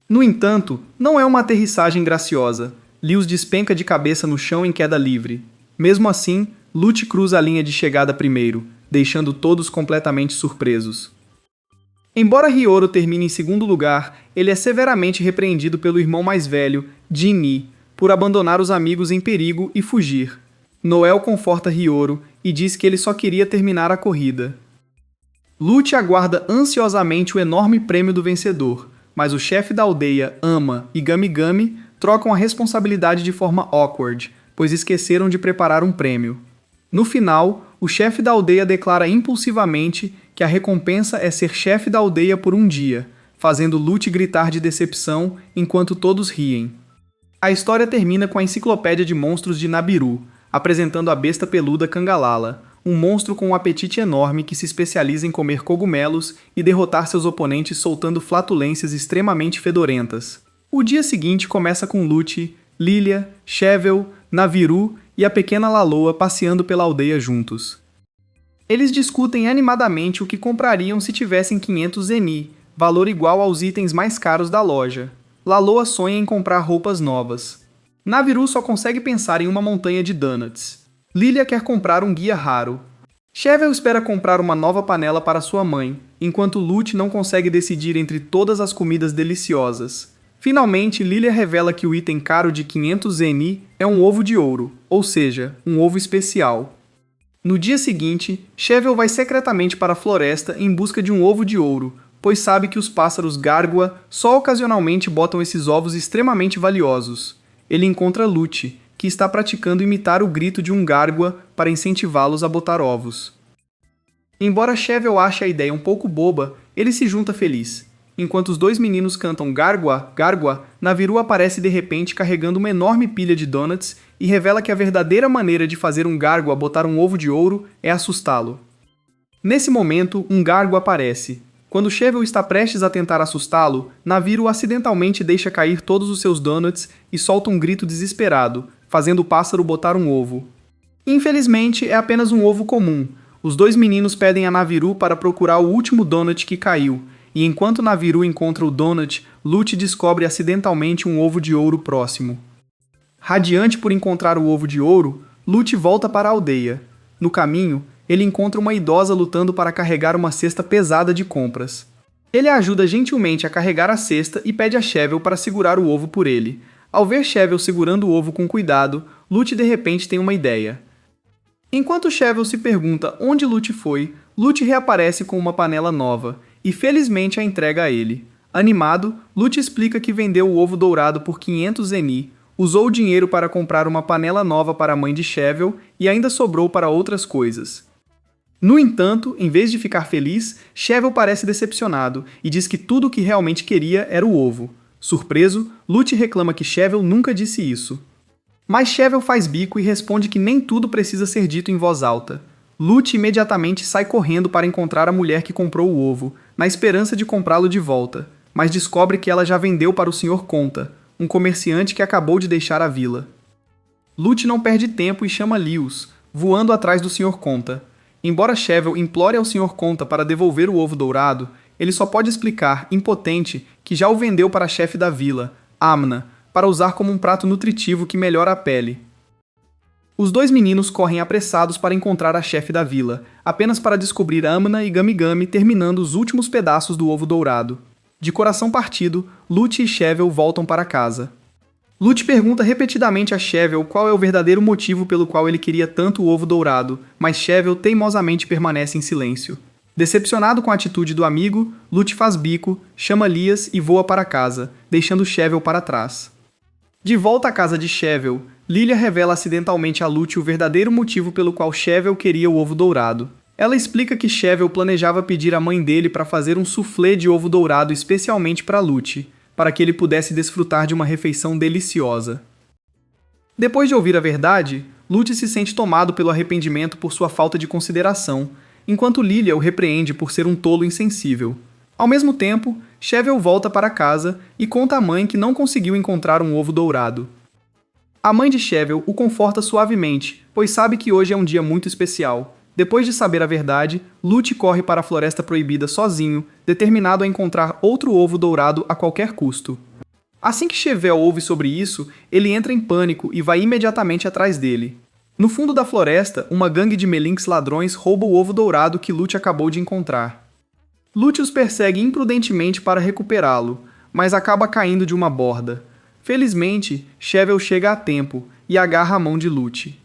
No entanto, não é uma aterrissagem graciosa. Lius despenca de cabeça no chão em queda livre. Mesmo assim, Lute cruza a linha de chegada primeiro, deixando todos completamente surpresos. Embora Hiyoro termine em segundo lugar, ele é severamente repreendido pelo irmão mais velho, Jinni, por abandonar os amigos em perigo e fugir. Noel conforta Hiyoro e diz que ele só queria terminar a corrida. Lute aguarda ansiosamente o enorme prêmio do vencedor, mas o chefe da aldeia, Ama e Gamigami trocam a responsabilidade de forma awkward, pois esqueceram de preparar um prêmio. No final, o chefe da aldeia declara impulsivamente que a recompensa é ser chefe da aldeia por um dia, fazendo Lute gritar de decepção enquanto todos riem. A história termina com a enciclopédia de monstros de Nabiru, apresentando a besta peluda Kangalala, um monstro com um apetite enorme que se especializa em comer cogumelos e derrotar seus oponentes soltando flatulências extremamente fedorentas. O dia seguinte começa com Lute, Lilia, Shevel, Naviru e a pequena Laloa passeando pela aldeia juntos. Eles discutem animadamente o que comprariam se tivessem 500 Zeni, valor igual aos itens mais caros da loja. Laloa sonha em comprar roupas novas. Naviru só consegue pensar em uma montanha de donuts. Lilia quer comprar um guia raro. Shevel espera comprar uma nova panela para sua mãe, enquanto Lute não consegue decidir entre todas as comidas deliciosas. Finalmente, Lilia revela que o item caro de 500 Zeni é um ovo de ouro, ou seja, um ovo especial. No dia seguinte, Shevel vai secretamente para a floresta em busca de um ovo de ouro, pois sabe que os pássaros Gárgua só ocasionalmente botam esses ovos extremamente valiosos. Ele encontra Lute, que está praticando imitar o grito de um Gárgua para incentivá-los a botar ovos. Embora Shevel ache a ideia um pouco boba, ele se junta feliz. Enquanto os dois meninos cantam Gárgua, Gárgua, Naviru aparece de repente carregando uma enorme pilha de donuts e revela que a verdadeira maneira de fazer um Gárgua botar um ovo de ouro é assustá-lo. Nesse momento, um Gárgua aparece. Quando Shevel está prestes a tentar assustá-lo, Naviru acidentalmente deixa cair todos os seus donuts e solta um grito desesperado, fazendo o pássaro botar um ovo. Infelizmente, é apenas um ovo comum. Os dois meninos pedem a Naviru para procurar o último donut que caiu, e enquanto Naviru encontra o donut, Lute descobre acidentalmente um ovo de ouro próximo. Radiante por encontrar o ovo de ouro, Lute volta para a aldeia. No caminho, ele encontra uma idosa lutando para carregar uma cesta pesada de compras. Ele a ajuda gentilmente a carregar a cesta e pede a Chevel para segurar o ovo por ele. Ao ver Chevel segurando o ovo com cuidado, Lute de repente tem uma ideia. Enquanto Chevel se pergunta onde Lute foi, Lute reaparece com uma panela nova e felizmente a entrega a ele. Animado, Lute explica que vendeu o ovo dourado por 500 Eni, usou o dinheiro para comprar uma panela nova para a mãe de Chevel e ainda sobrou para outras coisas. No entanto, em vez de ficar feliz, Chevel parece decepcionado e diz que tudo o que realmente queria era o ovo. Surpreso, Lute reclama que Chevel nunca disse isso. Mas Chevel faz bico e responde que nem tudo precisa ser dito em voz alta. Lute imediatamente sai correndo para encontrar a mulher que comprou o ovo, na esperança de comprá-lo de volta, mas descobre que ela já vendeu para o Sr. Conta, um comerciante que acabou de deixar a vila. Lute não perde tempo e chama Lewis, voando atrás do Sr. Conta. Embora Chevel implore ao Sr. Conta para devolver o ovo dourado, ele só pode explicar, impotente, que já o vendeu para a chefe da vila, Amna, para usar como um prato nutritivo que melhora a pele. Os dois meninos correm apressados para encontrar a chefe da vila, apenas para descobrir Amna e Gamigami terminando os últimos pedaços do ovo dourado. De coração partido, Lute e Chevel voltam para casa. Lute pergunta repetidamente a Chevel qual é o verdadeiro motivo pelo qual ele queria tanto o ovo dourado, mas Chevel teimosamente permanece em silêncio. Decepcionado com a atitude do amigo, Lute faz bico, chama Lias e voa para casa, deixando Chevel para trás. De volta à casa de Chevel, Lilia revela acidentalmente a Lute o verdadeiro motivo pelo qual Chevel queria o ovo dourado. Ela explica que Chevel planejava pedir à mãe dele para fazer um soufflé de ovo dourado especialmente para Lute, para que ele pudesse desfrutar de uma refeição deliciosa. Depois de ouvir a verdade, Lute se sente tomado pelo arrependimento por sua falta de consideração, enquanto Lilia o repreende por ser um tolo insensível. Ao mesmo tempo, Chevel volta para casa e conta à mãe que não conseguiu encontrar um ovo dourado. A mãe de Chevel o conforta suavemente, pois sabe que hoje é um dia muito especial. Depois de saber a verdade, Lute corre para a Floresta Proibida sozinho, determinado a encontrar outro ovo dourado a qualquer custo. Assim que Chevel ouve sobre isso, ele entra em pânico e vai imediatamente atrás dele. No fundo da floresta, uma gangue de melinks ladrões rouba o ovo dourado que Lute acabou de encontrar. Lute os persegue imprudentemente para recuperá-lo, mas acaba caindo de uma borda. Felizmente, Chevel chega a tempo e agarra a mão de Lute.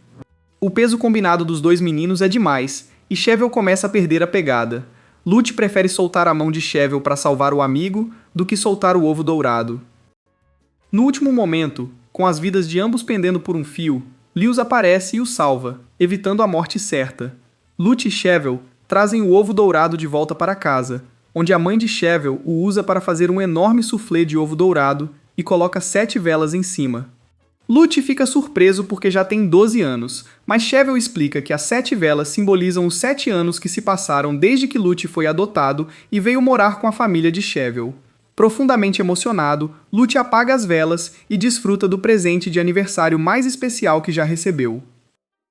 O peso combinado dos dois meninos é demais, e Chevel começa a perder a pegada. Lute prefere soltar a mão de Chevel para salvar o amigo do que soltar o ovo dourado. No último momento, com as vidas de ambos pendendo por um fio, Lewis aparece e o salva, evitando a morte certa. Lute e Chevel trazem o ovo dourado de volta para casa, onde a mãe de Chevel o usa para fazer um enorme soufflé de ovo dourado e coloca 7 velas em cima. Lute fica surpreso porque já tem 12 anos, mas Chevel explica que as 7 velas simbolizam os 7 anos que se passaram desde que Lute foi adotado e veio morar com a família de Chevel. Profundamente emocionado, Lute apaga as velas e desfruta do presente de aniversário mais especial que já recebeu.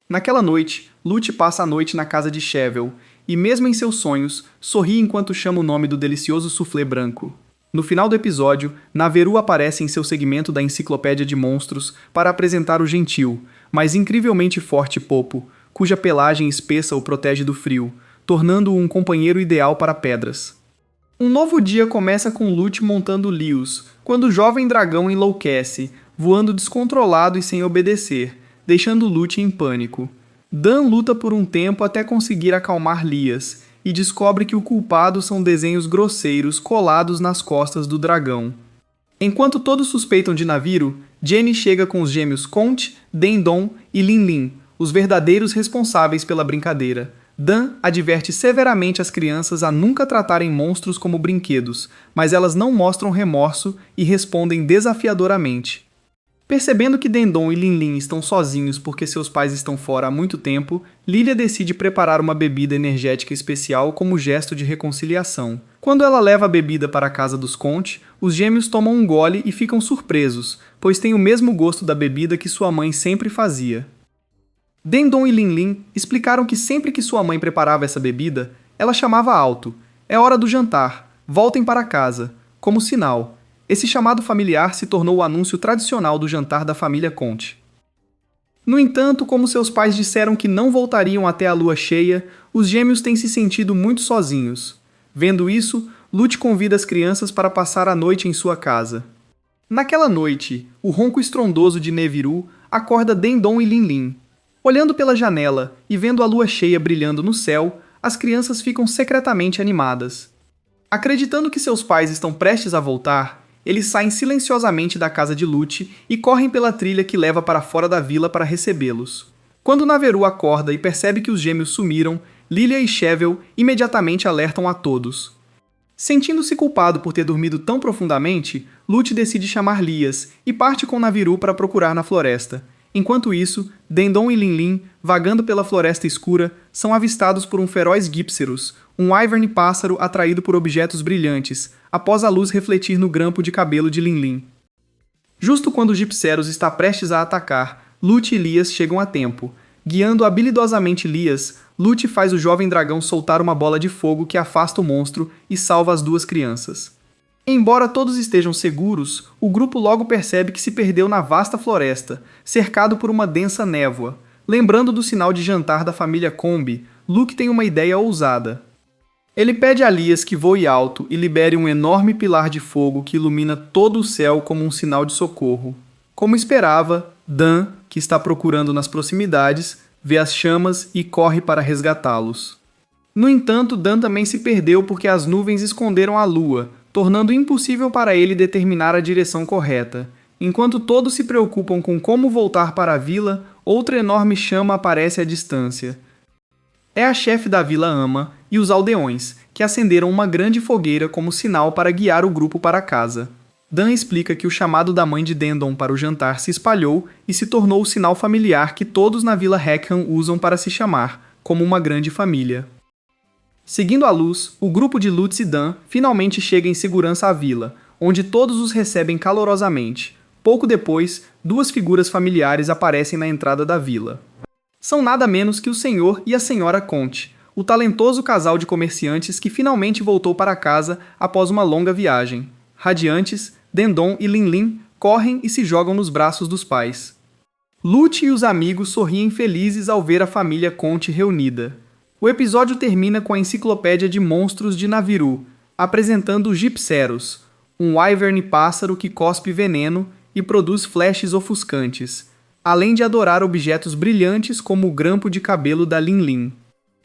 Naquela noite, Lute passa a noite na casa de Chevel e, mesmo em seus sonhos, sorri enquanto chama o nome do delicioso soufflé branco. No final do episódio, Naveru aparece em seu segmento da Enciclopédia de Monstros para apresentar o gentil, mas incrivelmente forte Popo, cuja pelagem espessa o protege do frio, tornando-o um companheiro ideal para pedras. Um novo dia começa com Lute montando Lewis, quando o jovem dragão enlouquece, voando descontrolado e sem obedecer, deixando Lute em pânico. Dan luta por um tempo até conseguir acalmar Lias, e descobre que o culpado são desenhos grosseiros colados nas costas do dragão. Enquanto todos suspeitam de Naviru, Jenny chega com os gêmeos Conte, Dendon e Linlin, os verdadeiros responsáveis pela brincadeira. Dan adverte severamente as crianças a nunca tratarem monstros como brinquedos, mas elas não mostram remorso e respondem desafiadoramente. Percebendo que Dendon e Linlin estão sozinhos porque seus pais estão fora há muito tempo, Lilia decide preparar uma bebida energética especial como gesto de reconciliação. Quando ela leva a bebida para a casa dos Conte, os gêmeos tomam um gole e ficam surpresos, pois tem o mesmo gosto da bebida que sua mãe sempre fazia. Dendon e Linlin explicaram que sempre que sua mãe preparava essa bebida, ela chamava alto: "É hora do jantar, voltem para casa", como sinal. Esse chamado familiar se tornou o anúncio tradicional do jantar da família Conte. No entanto, como seus pais disseram que não voltariam até a lua cheia, os gêmeos têm se sentido muito sozinhos. Vendo isso, Lute convida as crianças para passar a noite em sua casa. Naquela noite, o ronco estrondoso de Neviru acorda Dendon e Linlin. Olhando pela janela e vendo a lua cheia brilhando no céu, as crianças ficam secretamente animadas. Acreditando que seus pais estão prestes a voltar, eles saem silenciosamente da casa de Lute e correm pela trilha que leva para fora da vila para recebê-los. Quando Naveru acorda e percebe que os gêmeos sumiram, Lilia e Shevel imediatamente alertam a todos. Sentindo-se culpado por ter dormido tão profundamente, Lute decide chamar Lias e parte com Naviru para procurar na floresta. Enquanto isso, Dendon e Linlin, vagando pela floresta escura, são avistados por um feroz Gypcerus, um wyvern pássaro atraído por objetos brilhantes, após a luz refletir no grampo de cabelo de Linlin. Justo quando o Gypcerus está prestes a atacar, Lute e Lias chegam a tempo. Guiando habilidosamente Lias, Lute faz o jovem dragão soltar uma bola de fogo que afasta o monstro e salva as duas crianças. Embora todos estejam seguros, o grupo logo percebe que se perdeu na vasta floresta, cercado por uma densa névoa. Lembrando do sinal de jantar da família Combi, Luke tem uma ideia ousada. Ele pede a Lias que voe alto e libere um enorme pilar de fogo que ilumina todo o céu como um sinal de socorro. Como esperava, Dan, que está procurando nas proximidades, vê as chamas e corre para resgatá-los. No entanto, Dan também se perdeu porque as nuvens esconderam a lua, tornando impossível para ele determinar a direção correta. Enquanto todos se preocupam com como voltar para a vila, outra enorme chama aparece à distância. É a chefe da vila Ama e os aldeões, que acenderam uma grande fogueira como sinal para guiar o grupo para casa. Dan explica que o chamado da mãe de Dendon para o jantar se espalhou e se tornou o sinal familiar que todos na vila Rackham usam para se chamar, como uma grande família. Seguindo a luz, o grupo de Lutz e Dan finalmente chega em segurança à vila, onde todos os recebem calorosamente. Pouco depois, duas figuras familiares aparecem na entrada da vila. São nada menos que o senhor e a senhora Conte, o talentoso casal de comerciantes que finalmente voltou para casa após uma longa viagem. Radiantes, Dendon e Linlin correm e se jogam nos braços dos pais. Lute e os amigos sorriem felizes ao ver a família Conte reunida. O episódio termina com a enciclopédia de monstros de Naviru, apresentando o Gypcerus, um wyvern pássaro que cospe veneno e produz flashes ofuscantes, além de adorar objetos brilhantes como o grampo de cabelo da Linlin.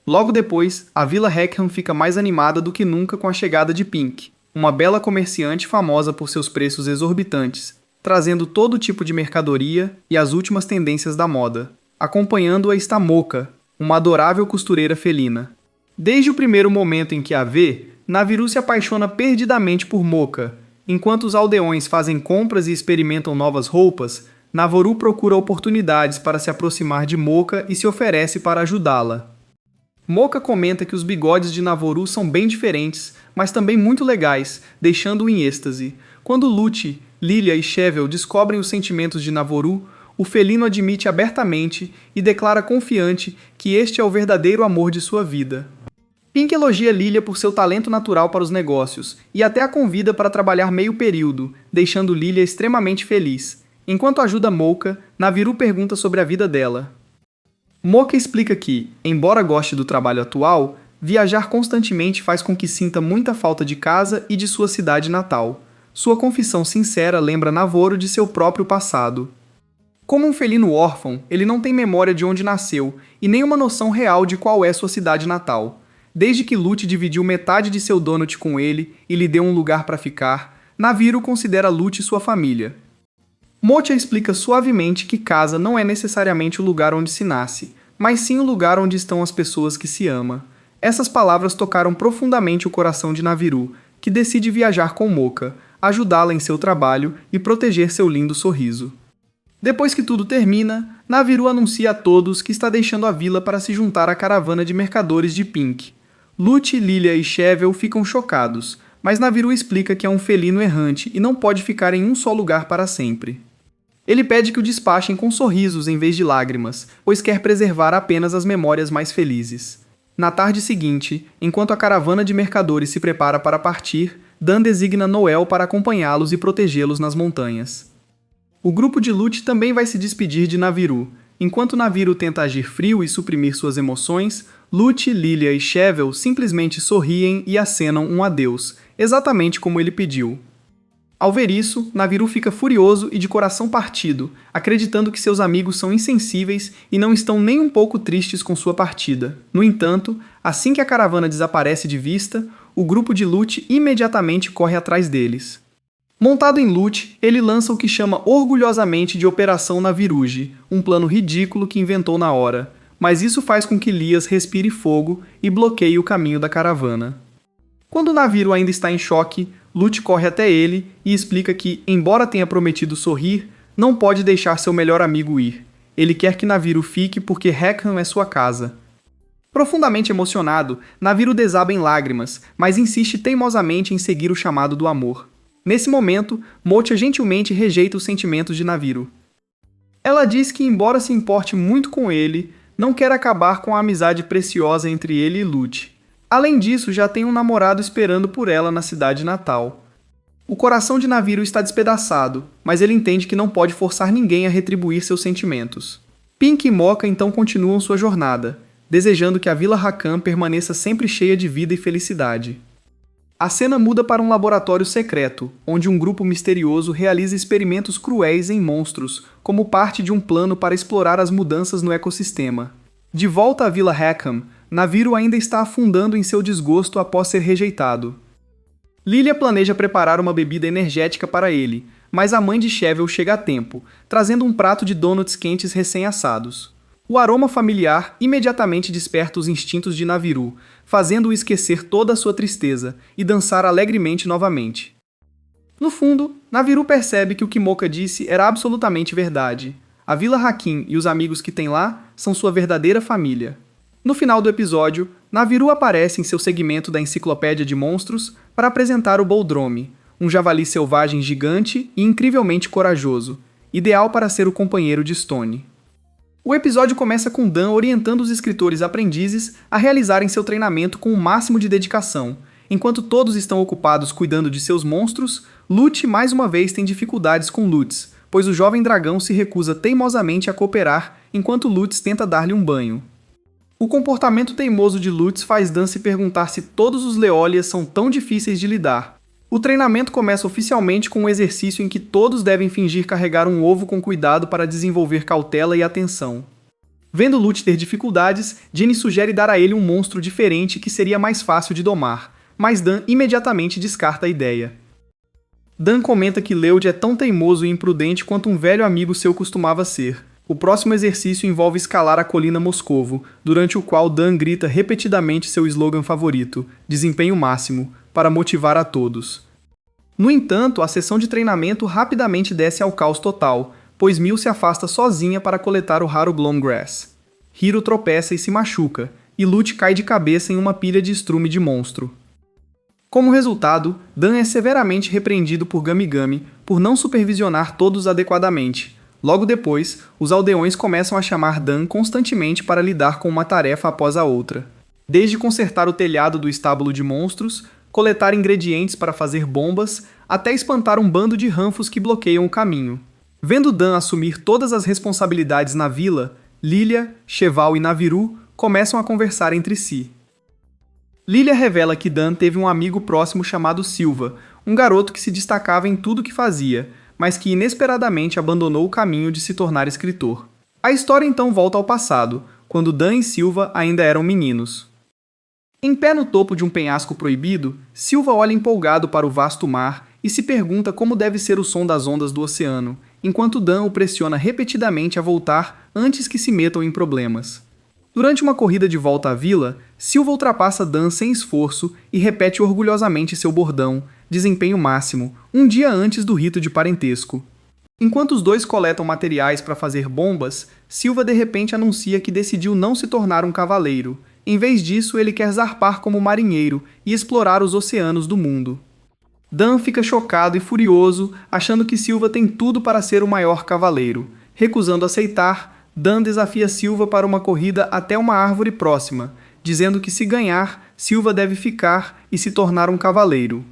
Logo depois, a Vila Rackham fica mais animada do que nunca com a chegada de Pink, uma bela comerciante famosa por seus preços exorbitantes, trazendo todo tipo de mercadoria e as últimas tendências da moda. Acompanhando-a está Mocha, uma adorável costureira felina. Desde o primeiro momento em que a vê, Naviru se apaixona perdidamente por Mocha. Enquanto os aldeões fazem compras e experimentam novas roupas, Naviru procura oportunidades para se aproximar de Mocha e se oferece para ajudá-la. Mocha comenta que os bigodes de Naviru são bem diferentes, mas também muito legais, deixando-o em êxtase. Quando Lute, Lilia e Shevel descobrem os sentimentos de Naviru, o felino admite abertamente e declara confiante que este é o verdadeiro amor de sua vida. Pink elogia Lilia por seu talento natural para os negócios e até a convida para trabalhar meio período, deixando Lilia extremamente feliz. Enquanto ajuda Mocha, Naviru pergunta sobre a vida dela. Mocha explica que, embora goste do trabalho atual, viajar constantemente faz com que sinta muita falta de casa e de sua cidade natal. Sua confissão sincera lembra Naviru de seu próprio passado. Como um felino órfão, ele não tem memória de onde nasceu e nem uma noção real de qual é sua cidade natal. Desde que Lute dividiu metade de seu donut com ele e lhe deu um lugar para ficar, Naviru considera Lute sua família. Mocha explica suavemente que casa não é necessariamente o lugar onde se nasce, mas sim o lugar onde estão as pessoas que se ama. Essas palavras tocaram profundamente o coração de Naviru, que decide viajar com Mocha, ajudá-la em seu trabalho e proteger seu lindo sorriso. Depois que tudo termina, Naviru anuncia a todos que está deixando a vila para se juntar à caravana de mercadores de Pink. Lute, Lilia e Shevel ficam chocados, mas Naviru explica que é um felino errante e não pode ficar em um só lugar para sempre. Ele pede que o despachem com sorrisos em vez de lágrimas, pois quer preservar apenas as memórias mais felizes. Na tarde seguinte, enquanto a caravana de mercadores se prepara para partir, Dan designa Noel para acompanhá-los e protegê-los nas montanhas. O grupo de Lute também vai se despedir de Naviru. enquanto Naviru tenta agir frio e suprimir suas emoções, Lute, Lilia e Chevel simplesmente sorriem e acenam um adeus, exatamente como ele pediu. Ao ver isso, Naviru fica furioso e de coração partido, acreditando que seus amigos são insensíveis e não estão nem um pouco tristes com sua partida. No entanto, assim que a caravana desaparece de vista, o grupo de Lute imediatamente corre atrás deles. Montado em Lute, ele lança o que chama orgulhosamente de Operação Naviruge, um plano ridículo que inventou na hora, mas isso faz com que Lias respire fogo e bloqueie o caminho da caravana. Quando Naviru ainda está em choque, Lute corre até ele e explica que, embora tenha prometido sorrir, não pode deixar seu melhor amigo ir. Ele quer que Naviru fique porque Rackham é sua casa. Profundamente emocionado, Naviru desaba em lágrimas, mas insiste teimosamente em seguir o chamado do amor. Nesse momento, Mocha gentilmente rejeita os sentimentos de Naviru. Ela diz que, embora se importe muito com ele, não quer acabar com a amizade preciosa entre ele e Lute. Além disso, já tem um namorado esperando por ela na cidade natal. O coração de Naviru está despedaçado, mas ele entende que não pode forçar ninguém a retribuir seus sentimentos. Pink e Mocha então continuam sua jornada, desejando que a Vila Rackham permaneça sempre cheia de vida e felicidade. A cena muda para um laboratório secreto, onde um grupo misterioso realiza experimentos cruéis em monstros, como parte de um plano para explorar as mudanças no ecossistema. De volta à Vila Rackham, Naviru ainda está afundando em seu desgosto após ser rejeitado. Lilia planeja preparar uma bebida energética para ele, mas a mãe de Chevel chega a tempo, trazendo um prato de donuts quentes recém-assados. O aroma familiar imediatamente desperta os instintos de Naviru, fazendo-o esquecer toda a sua tristeza e dançar alegremente novamente. No fundo, Naviru percebe que o que Mocha disse era absolutamente verdade. A Vila Hakim e os amigos que tem lá são sua verdadeira família. No final do episódio, Naviru aparece em seu segmento da Enciclopédia de Monstros para apresentar o Boldrome, um javali selvagem gigante e incrivelmente corajoso, ideal para ser o companheiro de Stone. O episódio começa com Dan orientando os escritores aprendizes a realizarem seu treinamento com o máximo de dedicação. Enquanto todos estão ocupados cuidando de seus monstros, Lute mais uma vez tem dificuldades com Lutz, pois o jovem dragão se recusa teimosamente a cooperar enquanto Lutz tenta dar-lhe um banho. O comportamento teimoso de Lutz faz Dan se perguntar se todos os Leolias são tão difíceis de lidar. O treinamento começa oficialmente com um exercício em que todos devem fingir carregar um ovo com cuidado para desenvolver cautela e atenção. Vendo Lutz ter dificuldades, Ginny sugere dar a ele um monstro diferente que seria mais fácil de domar, mas Dan imediatamente descarta a ideia. Dan comenta que Leod é tão teimoso e imprudente quanto um velho amigo seu costumava ser. O próximo exercício envolve escalar a colina Moscovo, durante o qual Dan grita repetidamente seu slogan favorito, desempenho máximo, para motivar a todos. No entanto, a sessão de treinamento rapidamente desce ao caos total, pois Mil se afasta sozinha para coletar o raro Blomgrass. Hiro tropeça e se machuca, e Lute cai de cabeça em uma pilha de estrume de monstro. Como resultado, Dan é severamente repreendido por Gamigami por não supervisionar todos adequadamente. Logo depois, os aldeões começam a chamar Dan constantemente para lidar com uma tarefa após a outra. Desde consertar o telhado do estábulo de monstros, coletar ingredientes para fazer bombas, até espantar um bando de ranfos que bloqueiam o caminho. Vendo Dan assumir todas as responsabilidades na vila, Lilia, Cheval e Naviru começam a conversar entre si. Lilia revela que Dan teve um amigo próximo chamado Silva, um garoto que se destacava em tudo que fazia, mas que inesperadamente abandonou o caminho de se tornar escritor. A história então volta ao passado, quando Dan e Silva ainda eram meninos. Em pé no topo de um penhasco proibido, Silva olha empolgado para o vasto mar e se pergunta como deve ser o som das ondas do oceano, enquanto Dan o pressiona repetidamente a voltar antes que se metam em problemas. Durante uma corrida de volta à vila, Silva ultrapassa Dan sem esforço e repete orgulhosamente seu bordão, desempenho máximo, um dia antes do rito de parentesco. Enquanto os dois coletam materiais para fazer bombas, Silva de repente anuncia que decidiu não se tornar um cavaleiro. Em vez disso, ele quer zarpar como marinheiro e explorar os oceanos do mundo. Dan fica chocado e furioso, achando que Silva tem tudo para ser o maior cavaleiro. Recusando aceitar, Dan desafia Silva para uma corrida até uma árvore próxima, dizendo que se ganhar, Silva deve ficar e se tornar um cavaleiro.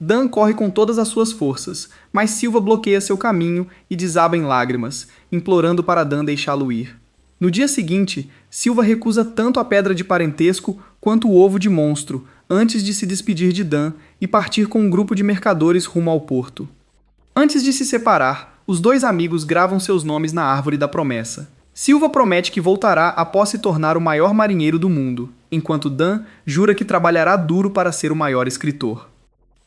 Dan corre com todas as suas forças, mas Silva bloqueia seu caminho e desaba em lágrimas, implorando para Dan deixá-lo ir. No dia seguinte, Silva recusa tanto a pedra de parentesco quanto o ovo de monstro, antes de se despedir de Dan e partir com um grupo de mercadores rumo ao porto. Antes de se separar, os dois amigos gravam seus nomes na árvore da promessa. Silva promete que voltará após se tornar o maior marinheiro do mundo, enquanto Dan jura que trabalhará duro para ser o maior escritor.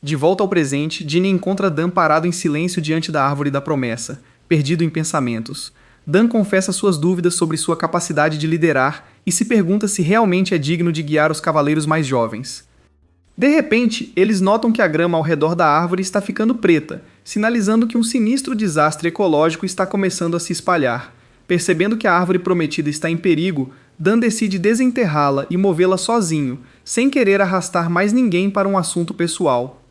De volta ao presente, Ginny encontra Dan parado em silêncio diante da árvore da promessa, perdido em pensamentos. Dan confessa suas dúvidas sobre sua capacidade de liderar e se pergunta se realmente é digno de guiar os cavaleiros mais jovens. De repente, eles notam que a grama ao redor da árvore está ficando preta, sinalizando que um sinistro desastre ecológico está começando a se espalhar. Percebendo que a árvore prometida está em perigo, Dan decide desenterrá-la e movê-la sozinho, sem querer arrastar mais ninguém para um assunto pessoal.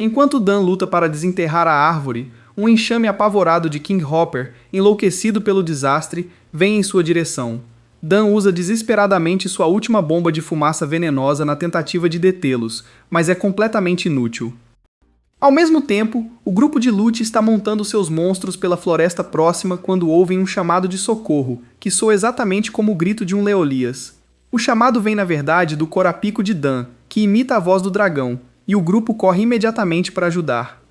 Enquanto Dan luta para desenterrar a árvore, um enxame apavorado de King Hopper, enlouquecido pelo desastre, vem em sua direção. Dan usa desesperadamente sua última bomba de fumaça venenosa na tentativa de detê-los, mas é completamente inútil. Ao mesmo tempo, o grupo de Lute está montando seus monstros pela floresta próxima quando ouvem um chamado de socorro, que soa exatamente como o grito de um Leolias. O chamado vem na verdade do corapico de Dan, que imita a voz do dragão, e o grupo corre imediatamente para ajudar.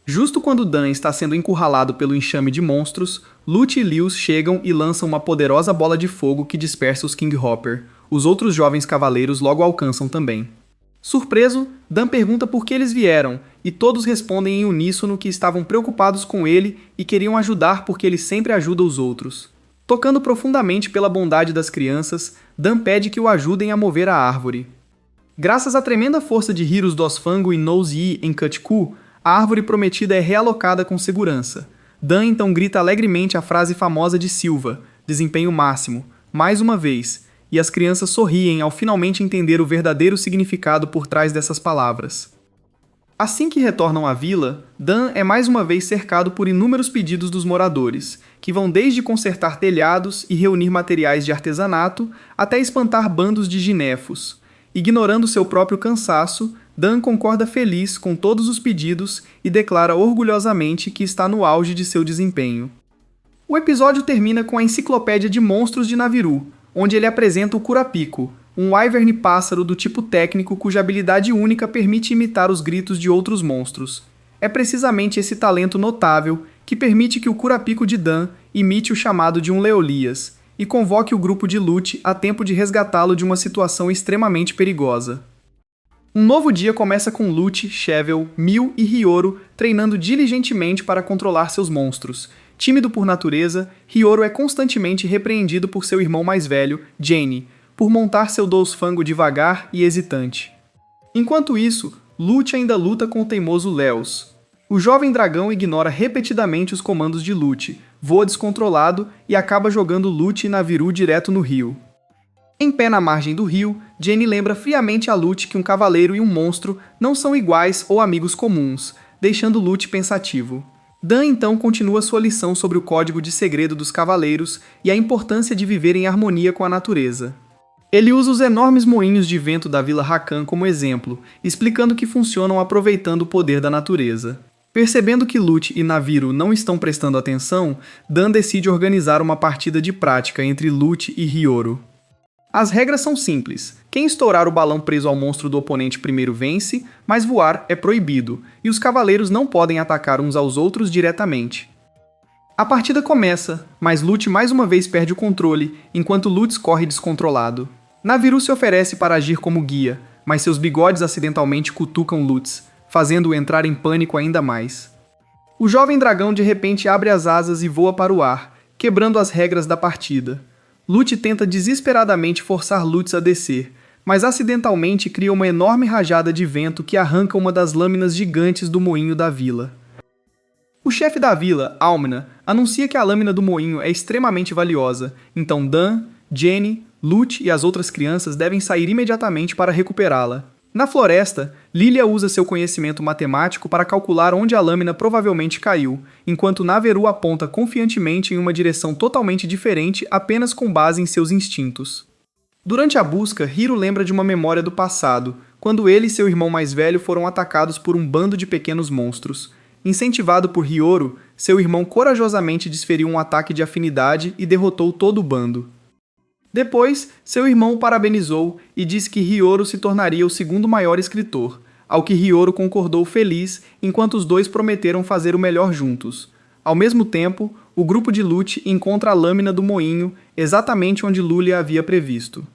Justo quando Dan está sendo encurralado pelo enxame de monstros, Lute e Lewis chegam e lançam uma poderosa bola de fogo que dispersa os King Hopper. Os outros jovens cavaleiros logo alcançam também. Surpreso, Dan pergunta por que eles vieram, e todos respondem em uníssono que estavam preocupados com ele e queriam ajudar porque ele sempre ajuda os outros. Tocando profundamente pela bondade das crianças, Dan pede que o ajudem a mover a árvore. Graças à tremenda força de Heroes dos Fango e Nose Yi em Kut-Ku, a árvore prometida é realocada com segurança. Dan então grita alegremente a frase famosa de Silva, desempenho máximo, mais uma vez, e as crianças sorriem ao finalmente entender o verdadeiro significado por trás dessas palavras. Assim que retornam à vila, Dan é mais uma vez cercado por inúmeros pedidos dos moradores, que vão desde consertar telhados e reunir materiais de artesanato até espantar bandos de ginefos. Ignorando seu próprio cansaço, Dan concorda feliz com todos os pedidos e declara orgulhosamente que está no auge de seu desempenho. O episódio termina com a enciclopédia de monstros de Naviru, onde ele apresenta o Curapico, um wyvern pássaro do tipo técnico cuja habilidade única permite imitar os gritos de outros monstros. É precisamente esse talento notável que permite que o Curapico de Dan imite o chamado de um Leolias e convoque o grupo de Lute a tempo de resgatá-lo de uma situação extremamente perigosa. Um novo dia começa com Lute, Chevel, Mil e Hiyoro treinando diligentemente para controlar seus monstros. Tímido por natureza, Hiyoro é constantemente repreendido por seu irmão mais velho, Jane, por montar seu Dosfango devagar e hesitante. Enquanto isso, Lute ainda luta com o teimoso Leos. O jovem dragão ignora repetidamente os comandos de Lute, voa descontrolado e acaba jogando Lute e Naviru direto no rio. Em pé na margem do rio, Jane lembra friamente a Lute que um cavaleiro e um monstro não são iguais ou amigos comuns, deixando Lute pensativo. Dan então continua sua lição sobre o código de segredo dos cavaleiros e a importância de viver em harmonia com a natureza. Ele usa os enormes moinhos de vento da Vila Rakan como exemplo, explicando que funcionam aproveitando o poder da natureza. Percebendo que Lute e Naviru não estão prestando atenção, Dan decide organizar uma partida de prática entre Lute e Hiyoro. As regras são simples. Quem estourar o balão preso ao monstro do oponente primeiro vence, mas voar é proibido, e os cavaleiros não podem atacar uns aos outros diretamente. A partida começa, mas Lute mais uma vez perde o controle, enquanto Lutz corre descontrolado. Naviru se oferece para agir como guia, mas seus bigodes acidentalmente cutucam Lutz, fazendo-o entrar em pânico ainda mais. O jovem dragão de repente abre as asas e voa para o ar, quebrando as regras da partida. Lute tenta desesperadamente forçar Lutz a descer, mas acidentalmente cria uma enorme rajada de vento que arranca uma das lâminas gigantes do moinho da vila. O chefe da vila, Almina, anuncia que a lâmina do moinho é extremamente valiosa, então Dan, Jenny, Lute e as outras crianças devem sair imediatamente para recuperá-la. Na floresta, Lilia usa seu conhecimento matemático para calcular onde a lâmina provavelmente caiu, enquanto Naveru aponta confiantemente em uma direção totalmente diferente apenas com base em seus instintos. Durante a busca, Hiro lembra de uma memória do passado, quando ele e seu irmão mais velho foram atacados por um bando de pequenos monstros. Incentivado por Hiyoro, seu irmão corajosamente desferiu um ataque de afinidade e derrotou todo o bando. Depois, seu irmão o parabenizou e disse que Hiyoro se tornaria o segundo maior escritor, ao que Hiyoro concordou feliz, enquanto os dois prometeram fazer o melhor juntos. Ao mesmo tempo, o grupo de Lute encontra a lâmina do moinho exatamente onde Lulia havia previsto.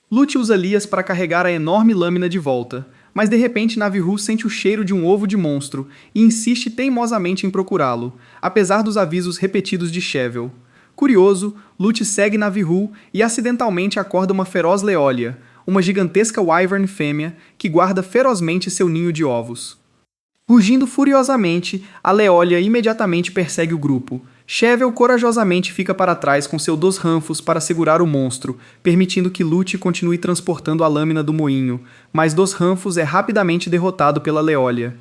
Lute usa Lias para carregar a enorme lâmina de volta, mas de repente Naviru sente o cheiro de um ovo de monstro e insiste teimosamente em procurá-lo, apesar dos avisos repetidos de Chevel. Curioso, Lute segue Naviru e acidentalmente acorda uma feroz Leolia, uma gigantesca wyvern fêmea que guarda ferozmente seu ninho de ovos. Rugindo furiosamente, a Leolia imediatamente persegue o grupo. Chevel corajosamente fica para trás com seu Dosranfos para segurar o monstro, permitindo que Lute continue transportando a lâmina do moinho, mas Dosranfos é rapidamente derrotado pela Leolia.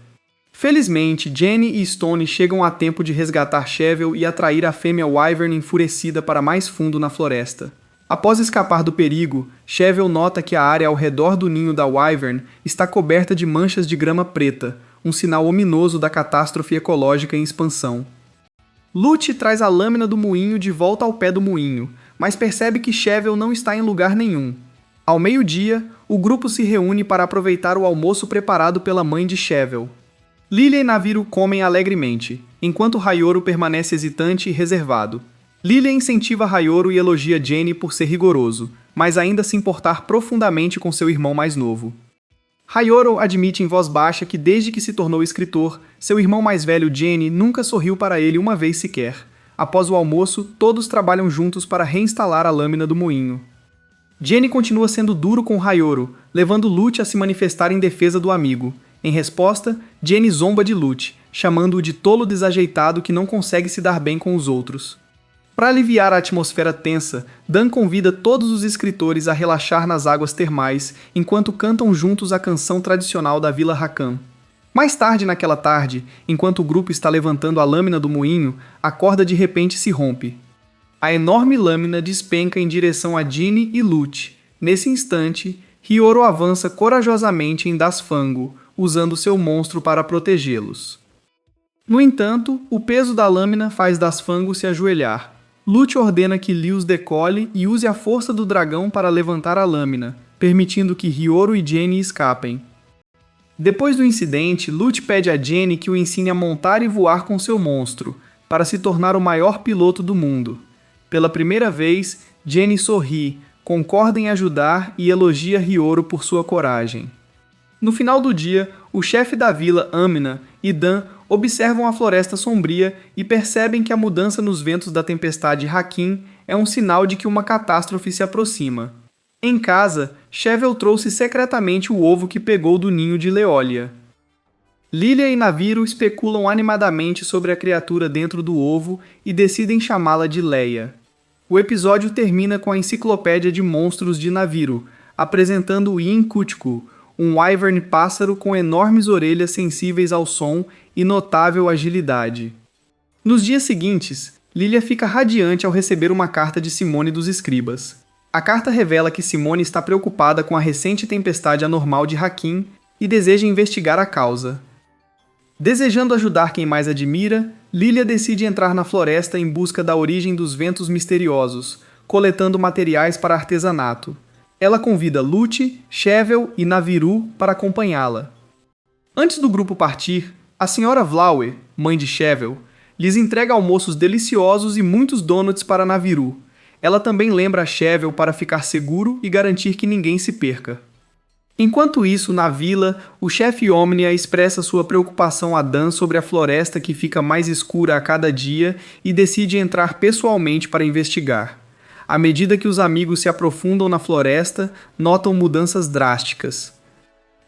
Felizmente, Jenny e Stone chegam a tempo de resgatar Chevel e atrair a fêmea Wyvern enfurecida para mais fundo na floresta. Após escapar do perigo, Chevel nota que a área ao redor do ninho da Wyvern está coberta de manchas de grama preta, um sinal ominoso da catástrofe ecológica em expansão. Lute traz a lâmina do moinho de volta ao pé do moinho, mas percebe que Chevel não está em lugar nenhum. Ao meio-dia, o grupo se reúne para aproveitar o almoço preparado pela mãe de Chevel. Lilia e Naviru comem alegremente, enquanto Hiyoro permanece hesitante e reservado. Lilia incentiva Hiyoro e elogia Jenny por ser rigoroso, mas ainda se importar profundamente com seu irmão mais novo. Hiyoro admite em voz baixa que desde que se tornou escritor, seu irmão mais velho Jenny nunca sorriu para ele uma vez sequer. Após o almoço, todos trabalham juntos para reinstalar a lâmina do moinho. Jenny continua sendo duro com Hiyoro, levando Lute a se manifestar em defesa do amigo. Em resposta, Jenny zomba de Lute, chamando-o de tolo desajeitado que não consegue se dar bem com os outros. Para aliviar a atmosfera tensa, Dan convida todos os escritores a relaxar nas águas termais, enquanto cantam juntos a canção tradicional da Vila Rakan. Mais tarde naquela tarde, enquanto o grupo está levantando a lâmina do moinho, a corda de repente se rompe. A enorme lâmina despenca em direção a Jenny e Lute. Nesse instante, Hiyoro avança corajosamente em Dasfango, usando seu monstro para protegê-los. No entanto, o peso da lâmina faz Dasfango se ajoelhar. Lute ordena que Lewis decole e use a força do dragão para levantar a lâmina, permitindo que Hiyoro e Jenny escapem. Depois do incidente, Lute pede a Jenny que o ensine a montar e voar com seu monstro, para se tornar o maior piloto do mundo. Pela primeira vez, Jenny sorri, concorda em ajudar e elogia Hiyoro por sua coragem. No final do dia, o chefe da vila, Amina, e Dan observam a floresta sombria e percebem que a mudança nos ventos da tempestade Hakim é um sinal de que uma catástrofe se aproxima. Em casa, Chevel trouxe secretamente o ovo que pegou do ninho de Leolia. Lilia e Naviru especulam animadamente sobre a criatura dentro do ovo e decidem chamá-la de Leia. O episódio termina com a enciclopédia de monstros de Naviru, apresentando o Yin Kutku, um wyvern pássaro com enormes orelhas sensíveis ao som e notável agilidade. Nos dias seguintes, Lilia fica radiante ao receber uma carta de Simone dos Escribas. A carta revela que Simone está preocupada com a recente tempestade anormal de Hakim e deseja investigar a causa. Desejando ajudar quem mais admira, Lilia decide entrar na floresta em busca da origem dos ventos misteriosos, coletando materiais para artesanato. Ela convida Lute, Chevel e Naviru para acompanhá-la. Antes do grupo partir, a senhora Vlaue, mãe de Chevel, lhes entrega almoços deliciosos e muitos donuts para Naviru. Ela também lembra a Chevel para ficar seguro e garantir que ninguém se perca. Enquanto isso, na vila, o chefe Omnia expressa sua preocupação a Dan sobre a floresta que fica mais escura a cada dia e decide entrar pessoalmente para investigar. À medida que os amigos se aprofundam na floresta, notam mudanças drásticas.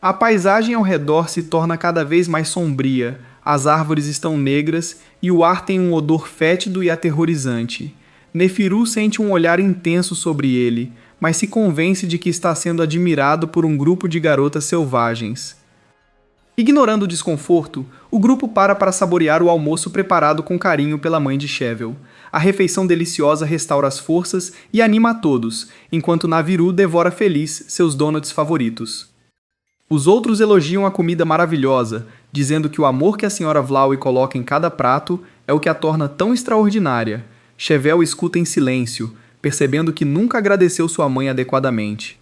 A paisagem ao redor se torna cada vez mais sombria, as árvores estão negras e o ar tem um odor fétido e aterrorizante. Nefiru sente um olhar intenso sobre ele, mas se convence de que está sendo admirado por um grupo de garotas selvagens. Ignorando o desconforto, o grupo para saborear o almoço preparado com carinho pela mãe de Chevel. A refeição deliciosa restaura as forças e anima a todos, enquanto Naviru devora feliz seus donuts favoritos. Os outros elogiam a comida maravilhosa, dizendo que o amor que a Sra. Vlaue coloca em cada prato é o que a torna tão extraordinária. Chevel escuta em silêncio, percebendo que nunca agradeceu sua mãe adequadamente.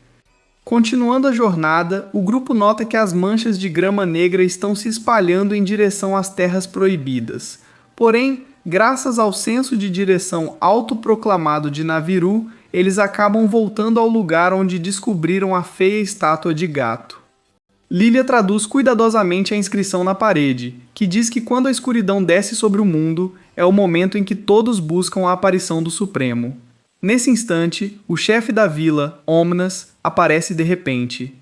Continuando a jornada, o grupo nota que as manchas de grama negra estão se espalhando em direção às terras proibidas. Porém, graças ao senso de direção autoproclamado de Naviru, eles acabam voltando ao lugar onde descobriram a feia estátua de gato. Lilia traduz cuidadosamente a inscrição na parede, que diz que quando a escuridão desce sobre o mundo, é o momento em que todos buscam a aparição do Supremo. Nesse instante, o chefe da vila, Omnas, aparece de repente.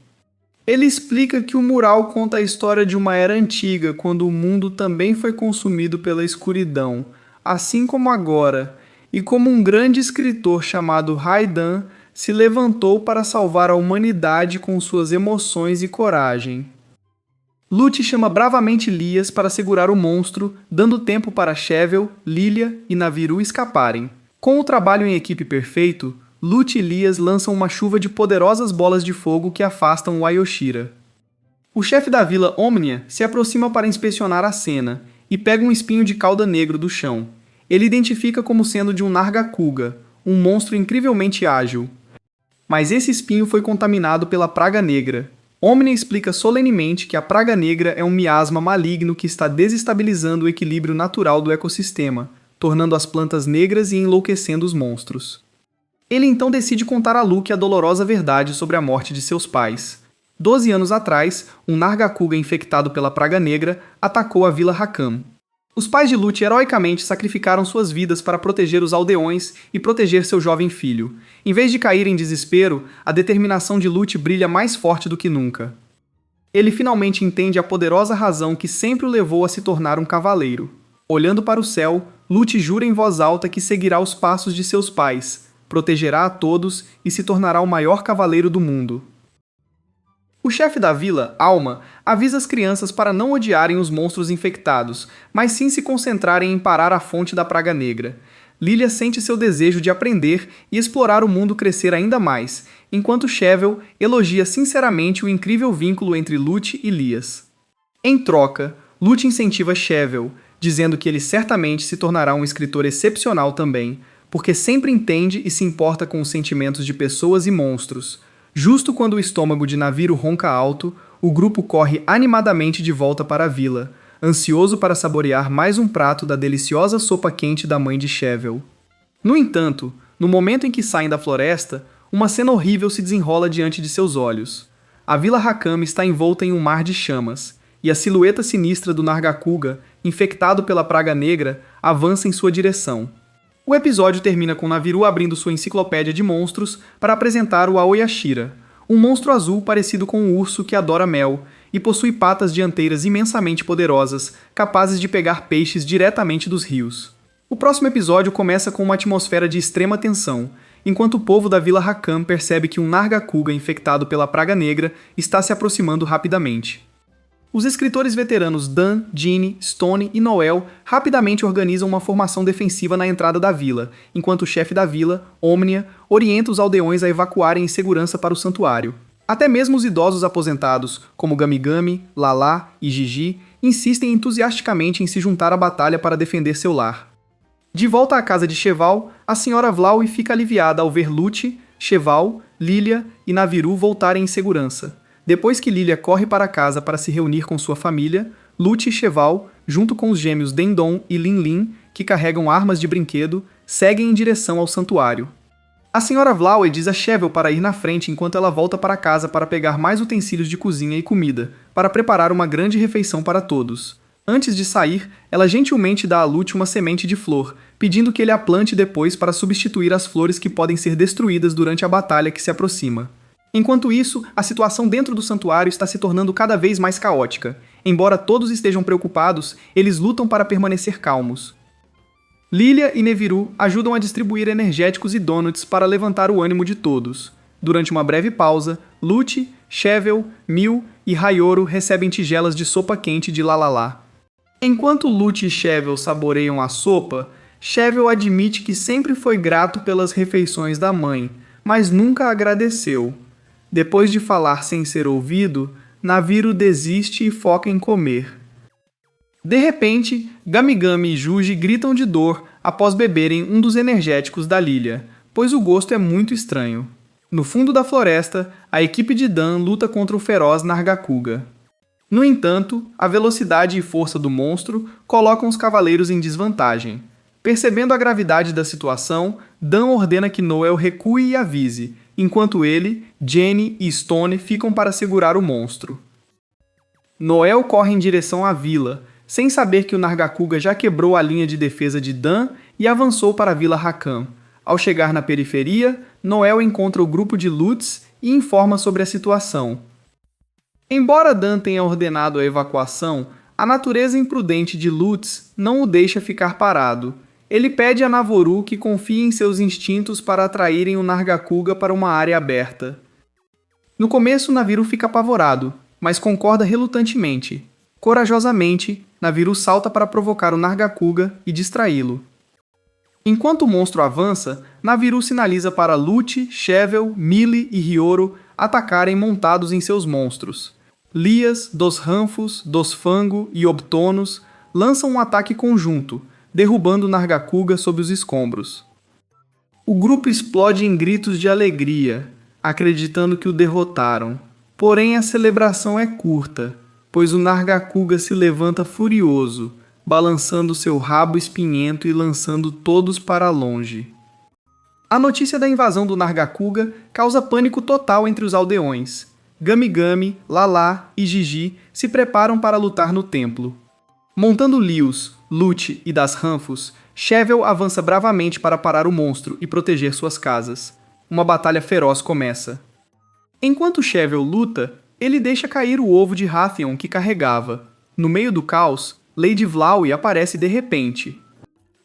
Ele explica que o mural conta a história de uma era antiga, quando o mundo também foi consumido pela escuridão, assim como agora, e como um grande escritor chamado Raidan se levantou para salvar a humanidade com suas emoções e coragem. Lute chama bravamente Lias para segurar o monstro, dando tempo para Chevel, Lilia e Naviru escaparem. Com o trabalho em equipe perfeito, Lute e Lias lançam uma chuva de poderosas bolas de fogo que afastam o Ayoshira. O chefe da vila, Omnia, se aproxima para inspecionar a cena e pega um espinho de cauda negro do chão. Ele identifica como sendo de um Nargacuga, um monstro incrivelmente ágil. Mas esse espinho foi contaminado pela Praga Negra. Omnia explica solenemente que a Praga Negra é um miasma maligno que está desestabilizando o equilíbrio natural do ecossistema, tornando as plantas negras e enlouquecendo os monstros. Ele então decide contar a Luke a dolorosa verdade sobre a morte de seus pais. 12 anos atrás, um Nargacuga infectado pela Praga Negra atacou a Vila Rakam. Os pais de Lute heroicamente sacrificaram suas vidas para proteger os aldeões e proteger seu jovem filho. Em vez de cair em desespero, a determinação de Lute brilha mais forte do que nunca. Ele finalmente entende a poderosa razão que sempre o levou a se tornar um cavaleiro. Olhando para o céu, Lute jura em voz alta que seguirá os passos de seus pais, protegerá a todos e se tornará o maior cavaleiro do mundo. O chefe da vila, Alma, avisa as crianças para não odiarem os monstros infectados, mas sim se concentrarem em parar a fonte da Praga Negra. Lilia sente seu desejo de aprender e explorar o mundo crescer ainda mais, enquanto Chevel elogia sinceramente o incrível vínculo entre Lute e Lias. Em troca, Lute incentiva Chevel, dizendo que ele certamente se tornará um escritor excepcional também, porque sempre entende e se importa com os sentimentos de pessoas e monstros. Justo quando o estômago de Naviru ronca alto, o grupo corre animadamente de volta para a vila, ansioso para saborear mais um prato da deliciosa sopa quente da mãe de Chevel. No entanto, no momento em que saem da floresta, uma cena horrível se desenrola diante de seus olhos. A Vila Rakam está envolta em um mar de chamas, e a silhueta sinistra do Nargacuga, infectado pela Praga Negra, avança em sua direção. O episódio termina com Naviru abrindo sua enciclopédia de monstros para apresentar o Aoyashira, um monstro azul parecido com um urso que adora mel e possui patas dianteiras imensamente poderosas, capazes de pegar peixes diretamente dos rios. O próximo episódio começa com uma atmosfera de extrema tensão, enquanto o povo da Vila Rakam percebe que um Nargacuga infectado pela Praga Negra está se aproximando rapidamente. Os escritores veteranos Dan, Ginny, Stone e Noel rapidamente organizam uma formação defensiva na entrada da vila, enquanto o chefe da vila, Omnia, orienta os aldeões a evacuarem em segurança para o santuário. Até mesmo os idosos aposentados, como Gamigami, Lala e Gigi, insistem entusiasticamente em se juntar à batalha para defender seu lar. De volta à casa de Cheval, a Sra. Vlaue fica aliviada ao ver Lute, Cheval, Lilia e Naviru voltarem em segurança. Depois que Lilia corre para casa para se reunir com sua família, Lute e Cheval, junto com os gêmeos Dendon e Lin, que carregam armas de brinquedo, seguem em direção ao santuário. A Sra. Vlaue diz a Chevel para ir na frente enquanto ela volta para casa para pegar mais utensílios de cozinha e comida, para preparar uma grande refeição para todos. Antes de sair, ela gentilmente dá a Lute uma semente de flor, pedindo que ele a plante depois para substituir as flores que podem ser destruídas durante a batalha que se aproxima. Enquanto isso, a situação dentro do santuário está se tornando cada vez mais caótica. Embora todos estejam preocupados, eles lutam para permanecer calmos. Lilia e Naviru ajudam a distribuir energéticos e donuts para levantar o ânimo de todos. Durante uma breve pausa, Lute, Chevel, Mil e Hayoro recebem tigelas de sopa quente de Lalala. Enquanto Lute e Chevel saboreiam a sopa, Chevel admite que sempre foi grato pelas refeições da mãe, mas nunca agradeceu. Depois de falar sem ser ouvido, Naviro desiste e foca em comer. De repente, Gamigami e Juji gritam de dor após beberem um dos energéticos da Lilia, pois o gosto é muito estranho. No fundo da floresta, a equipe de Dan luta contra o feroz Nargacuga. No entanto, a velocidade e força do monstro colocam os cavaleiros em desvantagem. Percebendo a gravidade da situação, Dan ordena que Noel recue e avise, enquanto ele, Jenny e Stone ficam para segurar o monstro. Noel corre em direção à vila, sem saber que o Nargacuga já quebrou a linha de defesa de Dan e avançou para a Vila Rakan. Ao chegar na periferia, Noel encontra o grupo de Lutz e informa sobre a situação. Embora Dan tenha ordenado a evacuação, a natureza imprudente de Lutz não o deixa ficar parado. Ele pede a Navoru que confie em seus instintos para atraírem o Nargacuga para uma área aberta. No começo, Naviro fica apavorado, mas concorda relutantemente. Corajosamente, Naviro salta para provocar o Nargacuga e distraí-lo. Enquanto o monstro avança, Naviro sinaliza para Lute, Chevel, Mili e Hiyoro atacarem montados em seus monstros. Lias, Dos Ranfos, Dos Fango e Obtonos lançam um ataque conjunto, derrubando o Nargacuga sob os escombros. O grupo explode em gritos de alegria, acreditando que o derrotaram. Porém, a celebração é curta, pois o Nargacuga se levanta furioso, balançando seu rabo espinhento e lançando todos para longe. A notícia da invasão do Nargacuga causa pânico total entre os aldeões. Gamigami, Lala e Gigi se preparam para lutar no templo. Montando Lius, Lute e Das Ranfos, Chevel avança bravamente para parar o monstro e proteger suas casas. Uma batalha feroz começa. Enquanto Chevel luta, ele deixa cair o ovo de Rathion que carregava. No meio do caos, Lady Vlawi aparece de repente.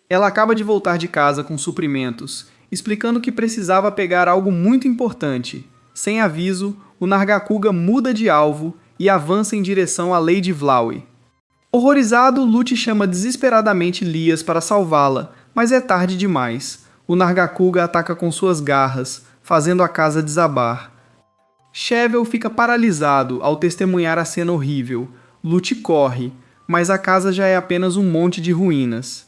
Ela acaba de voltar de casa com suprimentos, explicando que precisava pegar algo muito importante. Sem aviso, o Nargacuga muda de alvo e avança em direção a Lady Vlawi. Horrorizado, Lute chama desesperadamente Lias para salvá-la, mas é tarde demais. O Nargacuga ataca com suas garras, fazendo a casa desabar. Chevel fica paralisado ao testemunhar a cena horrível. Lute corre, mas a casa já é apenas um monte de ruínas.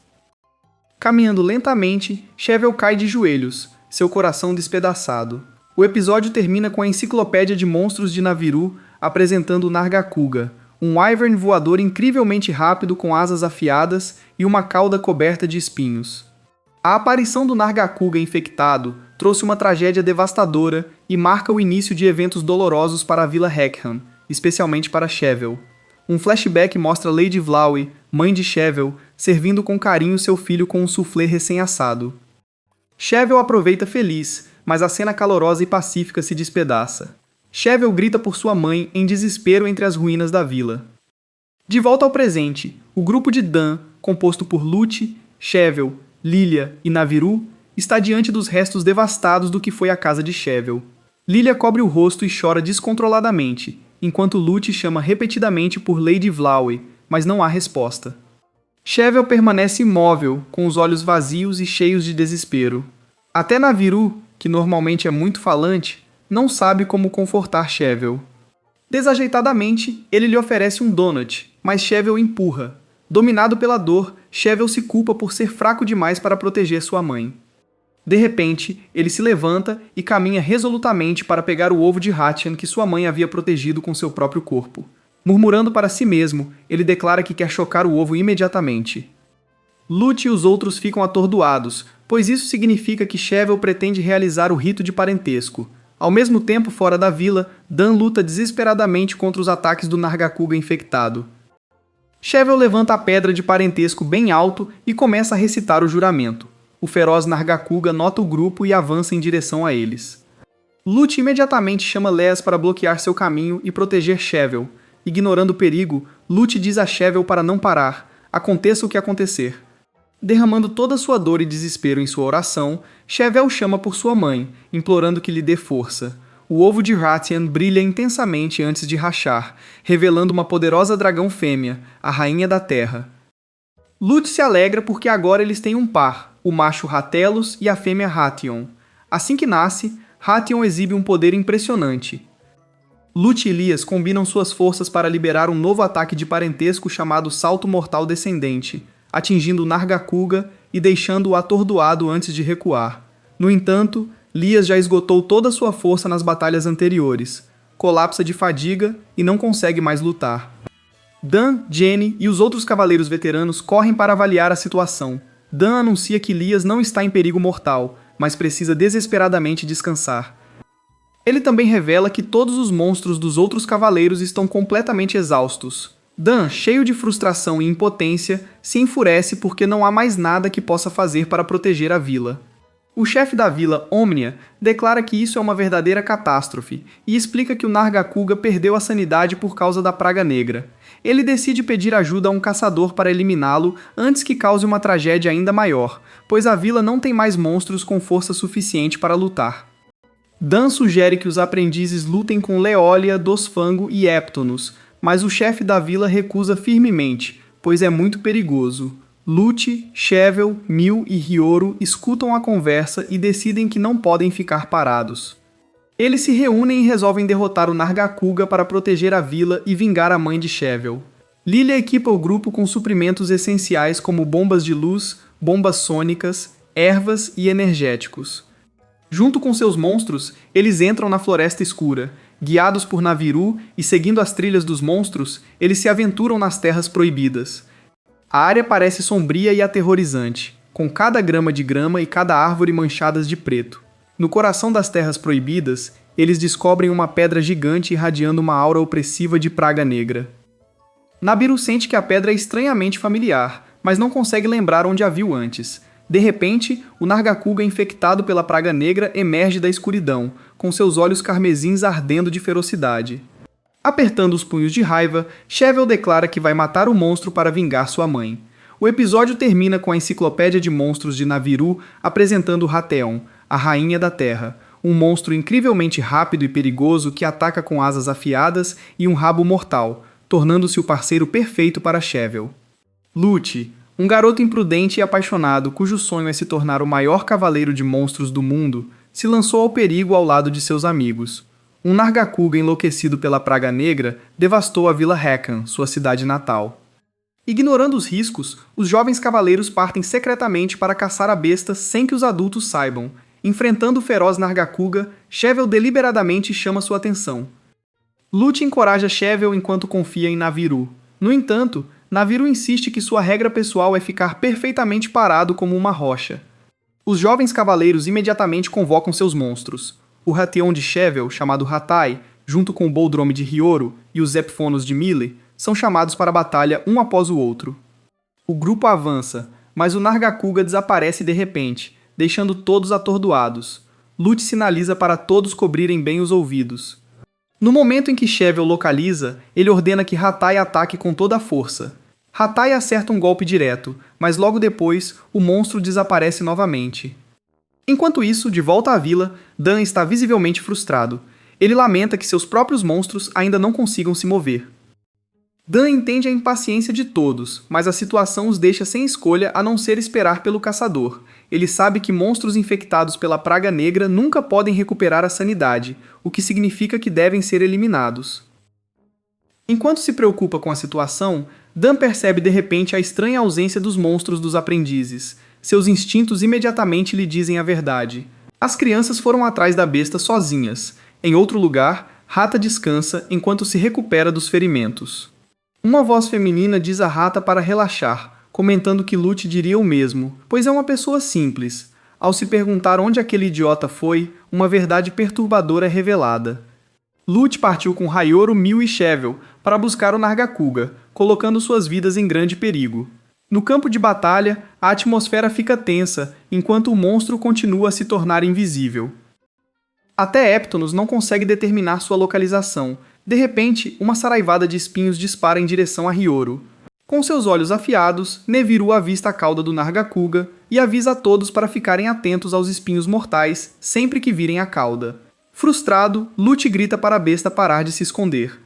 Caminhando lentamente, Chevel cai de joelhos, seu coração despedaçado. O episódio termina com a enciclopédia de monstros de Naviro apresentando o Nargacuga, um wyvern voador incrivelmente rápido com asas afiadas e uma cauda coberta de espinhos. A aparição do Nargacuga infectado trouxe uma tragédia devastadora e marca o início de eventos dolorosos para a Vila Hekhan, especialmente para Chevel. Um flashback mostra Lady Vlawi, mãe de Chevel, servindo com carinho seu filho com um soufflé recém-assado. Chevel aproveita feliz, mas a cena calorosa e pacífica se despedaça. Chevel grita por sua mãe em desespero entre as ruínas da vila. De volta ao presente, o grupo de Dan, composto por Lute, Chevel, Lilia e Naviro, está diante dos restos devastados do que foi a casa de Chevel. Lilia cobre o rosto e chora descontroladamente, enquanto Lute chama repetidamente por Lady Vlawi, mas não há resposta. Chevel permanece imóvel, com os olhos vazios e cheios de desespero. Até Naviro, que normalmente é muito falante, não sabe como confortar Chevel. Desajeitadamente, ele lhe oferece um donut, mas Chevel empurra. Dominado pela dor, Chevel se culpa por ser fraco demais para proteger sua mãe. De repente, ele se levanta e caminha resolutamente para pegar o ovo de Hatchan que sua mãe havia protegido com seu próprio corpo. Murmurando para si mesmo, ele declara que quer chocar o ovo imediatamente. Lute e os outros ficam atordoados, pois isso significa que Chevel pretende realizar o rito de parentesco. Ao mesmo tempo, fora da vila, Dan luta desesperadamente contra os ataques do Nargacuga infectado. Chevel levanta a pedra de parentesco bem alto e começa a recitar o juramento. O feroz Nargacuga nota o grupo e avança em direção a eles. Lute imediatamente chama Les para bloquear seu caminho e proteger Chevel. Ignorando o perigo, Lute diz a Chevel para não parar, aconteça o que acontecer. Derramando toda sua dor e desespero em sua oração, Chevel chama por sua mãe, implorando que lhe dê força. o ovo de Hrathian brilha intensamente antes de rachar, revelando uma poderosa dragão fêmea, a Rainha da Terra. Lute se alegra porque agora eles têm um par, o macho Hatelos e a fêmea Hrathion. Assim que nasce, Hrathion exibe um poder impressionante. Lute e Lias combinam suas forças para liberar um novo ataque de parentesco chamado Salto Mortal Descendente, atingindo Nargacuga e deixando-o atordoado antes de recuar. No entanto, Lias já esgotou toda sua força nas batalhas anteriores, colapsa de fadiga e não consegue mais lutar. Dan, Jenny e os outros cavaleiros veteranos correm para avaliar a situação. Dan anuncia que Lias não está em perigo mortal, mas precisa desesperadamente descansar. Ele também revela que todos os monstros dos outros cavaleiros estão completamente exaustos. Dan, cheio de frustração e impotência, se enfurece porque não há mais nada que possa fazer para proteger a vila. O chefe da vila, Omnia, declara que isso é uma verdadeira catástrofe e explica que o Nargacuga perdeu a sanidade por causa da Praga Negra. Ele decide pedir ajuda a um caçador para eliminá-lo antes que cause uma tragédia ainda maior, pois a vila não tem mais monstros com força suficiente para lutar. Dan sugere que os aprendizes lutem com Leólia, Dosfango e Heptonos, mas o chefe da vila recusa firmemente, pois é muito perigoso. Lute, Shevel, Mil e Hyoru escutam a conversa e decidem que não podem ficar parados. Eles se reúnem e resolvem derrotar o Nargacuga para proteger a vila e vingar a mãe de Shevel. Lilia equipa o grupo com suprimentos essenciais como bombas de luz, bombas sônicas, ervas e energéticos. Junto com seus monstros, eles entram na Floresta Escura. Guiados por Naviru e seguindo as trilhas dos monstros, eles se aventuram nas Terras Proibidas. A área parece sombria e aterrorizante, com cada grama de grama e cada árvore manchadas de preto. No coração das Terras Proibidas, eles descobrem uma pedra gigante irradiando uma aura opressiva de praga negra. Nabiru sente que a pedra é estranhamente familiar, mas não consegue lembrar onde a viu antes. De repente, o Nargacuga infectado pela praga negra emerge da escuridão, com seus olhos carmesins ardendo de ferocidade. Apertando os punhos de raiva, Shevel declara que vai matar o monstro para vingar sua mãe. O episódio termina com a enciclopédia de monstros de Naviru apresentando Hrathion, a Rainha da Terra, um monstro incrivelmente rápido e perigoso que ataca com asas afiadas e um rabo mortal, tornando-se o parceiro perfeito para Shevel. Lute, um garoto imprudente e apaixonado cujo sonho é se tornar o maior cavaleiro de monstros do mundo, se lançou ao perigo ao lado de seus amigos. Um Nargacuga enlouquecido pela praga negra devastou a Vila Hekkan, sua cidade natal. Ignorando os riscos, os jovens cavaleiros partem secretamente para caçar a besta sem que os adultos saibam. Enfrentando o feroz Nargacuga, Shevel deliberadamente chama sua atenção. Lute encoraja Shevel enquanto confia em Naviru. No entanto, Naviru insiste que sua regra pessoal é ficar perfeitamente parado como uma rocha. Os jovens cavaleiros imediatamente convocam seus monstros. O Hrathion de Shevel, chamado Hatai, junto com o Boldrome de Hyoru e os Zepfonos de Mille, são chamados para a batalha um após o outro. O grupo avança, mas o Nargacuga desaparece de repente, deixando todos atordoados. Lute sinaliza para todos cobrirem bem os ouvidos. No momento em que Shevel localiza, ele ordena que Hatai ataque com toda a força. Hatai acerta um golpe direto, mas logo depois, o monstro desaparece novamente. Enquanto isso, de volta à vila, Dan está visivelmente frustrado. Ele lamenta que seus próprios monstros ainda não consigam se mover. Dan entende a impaciência de todos, mas a situação os deixa sem escolha a não ser esperar pelo caçador. Ele sabe que monstros infectados pela praga negra nunca podem recuperar a sanidade, o que significa que devem ser eliminados. Enquanto se preocupa com a situação, Dan percebe de repente a estranha ausência dos monstros dos aprendizes. Seus instintos imediatamente lhe dizem a verdade. As crianças foram atrás da besta sozinhas. Em outro lugar, Rata descansa enquanto se recupera dos ferimentos. Uma voz feminina diz a Rata para relaxar, comentando que Lute diria o mesmo, pois é uma pessoa simples. Ao se perguntar onde aquele idiota foi, uma verdade perturbadora é revelada. Lute partiu com Hyoru, Mil e Shevel para buscar o Nargacuga, colocando suas vidas em grande perigo. No campo de batalha, a atmosfera fica tensa, enquanto o monstro continua a se tornar invisível. Até Heptonos não consegue determinar sua localização. De repente, uma saraivada de espinhos dispara em direção a Hyoru. Com seus olhos afiados, Neviru avista a cauda do Nargacuga e avisa a todos para ficarem atentos aos espinhos mortais sempre que virem a cauda. Frustrado, Lute grita para a besta parar de se esconder.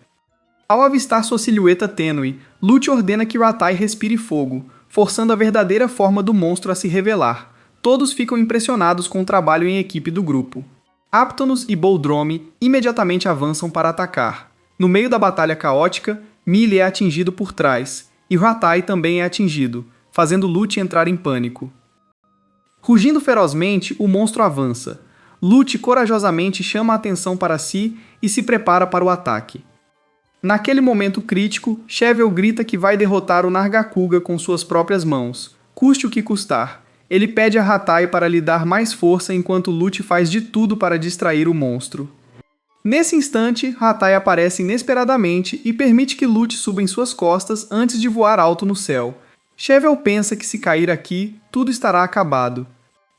Ao avistar sua silhueta tênue, Lute ordena que Ratai respire fogo, forçando a verdadeira forma do monstro a se revelar. Todos ficam impressionados com o trabalho em equipe do grupo. Aptonos e Boldrome imediatamente avançam para atacar. No meio da batalha caótica, Mealy é atingido por trás, e Ratai também é atingido, fazendo Lute entrar em pânico. Rugindo ferozmente, o monstro avança. Lute corajosamente chama a atenção para si e se prepara para o ataque. Naquele momento crítico, Chevel grita que vai derrotar o Nargacuga com suas próprias mãos, custe o que custar. Ele pede a Ratai para lhe dar mais força enquanto Lute faz de tudo para distrair o monstro. Nesse instante, Ratai aparece inesperadamente e permite que Lute suba em suas costas antes de voar alto no céu. Chevel pensa que se cair aqui, tudo estará acabado.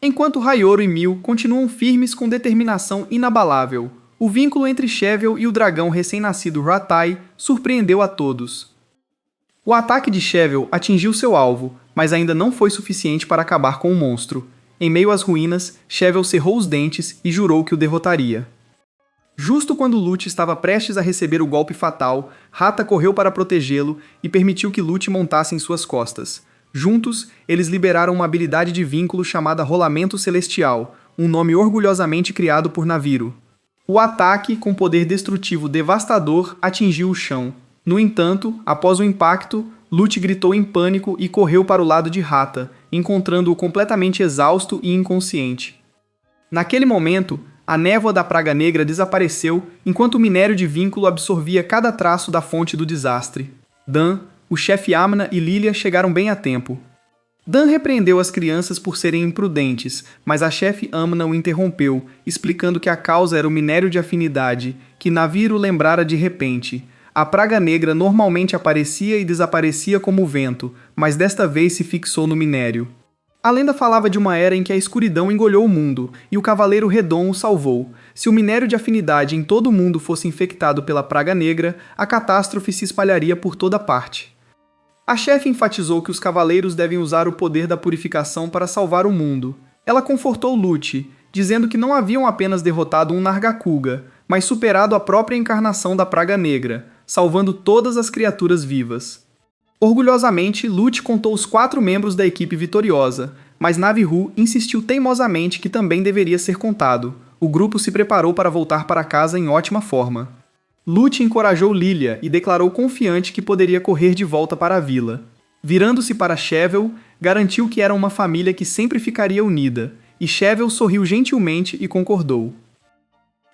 Enquanto Raioro e Mil continuam firmes com determinação inabalável. O vínculo entre Chevel e o dragão recém-nascido Ratai surpreendeu a todos. O ataque de Chevel atingiu seu alvo, mas ainda não foi suficiente para acabar com o monstro. Em meio às ruínas, Chevel cerrou os dentes e jurou que o derrotaria. Justo quando Lute estava prestes a receber o golpe fatal, Hata correu para protegê-lo e permitiu que Lute montasse em suas costas. Juntos, eles liberaram uma habilidade de vínculo chamada Rolamento Celestial, um nome orgulhosamente criado por Naviru. O ataque, com poder destrutivo devastador, atingiu o chão. No entanto, após o impacto, Lute gritou em pânico e correu para o lado de Hata, encontrando-o completamente exausto e inconsciente. Naquele momento, a névoa da Praga Negra desapareceu enquanto o minério de vínculo absorvia cada traço da fonte do desastre. Dan, o chefe Amna e Lilia chegaram bem a tempo. Dan repreendeu as crianças por serem imprudentes, mas a chefe Amna o interrompeu, explicando que a causa era o minério de afinidade, que Naviru lembrara de repente. A Praga Negra normalmente aparecia e desaparecia como o vento, mas desta vez se fixou no minério. A lenda falava de uma era em que a escuridão engolhou o mundo, e o Cavaleiro Redon o salvou. Se o minério de afinidade em todo o mundo fosse infectado pela Praga Negra, a catástrofe se espalharia por toda parte. A chefe enfatizou que os cavaleiros devem usar o poder da purificação para salvar o mundo. Ela confortou Lute, dizendo que não haviam apenas derrotado um Nargacuga, mas superado a própria encarnação da Praga Negra, salvando todas as criaturas vivas. Orgulhosamente, Lute contou os 4 membros da equipe vitoriosa, mas Naviru insistiu teimosamente que também deveria ser contado. O grupo se preparou para voltar para casa em ótima forma. Lute encorajou Lilia e declarou confiante que poderia correr de volta para a vila. Virando-se para Chevel, garantiu que era uma família que sempre ficaria unida, e Chevel sorriu gentilmente e concordou.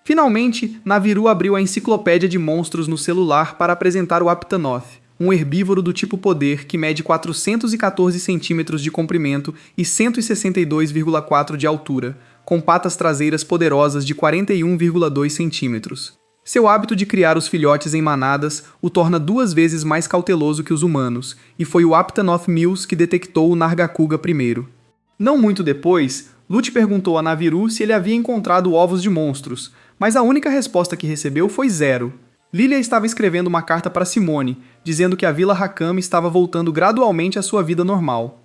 Finalmente, Naviru abriu a enciclopédia de monstros no celular para apresentar o Aptanoth, um herbívoro do tipo poder que mede 414 centímetros de comprimento e 162,4 de altura, com patas traseiras poderosas de 41,2 centímetros. Seu hábito de criar os filhotes em manadas o torna 2 vezes mais cauteloso que os humanos, e foi o Aptanoth Mills que detectou o Nargacuga primeiro. Não muito depois, Lute perguntou a Naviru se ele havia encontrado ovos de monstros, mas a única resposta que recebeu foi 0. Lilia estava escrevendo uma carta para Simone, dizendo que a Vila Hakame estava voltando gradualmente à sua vida normal.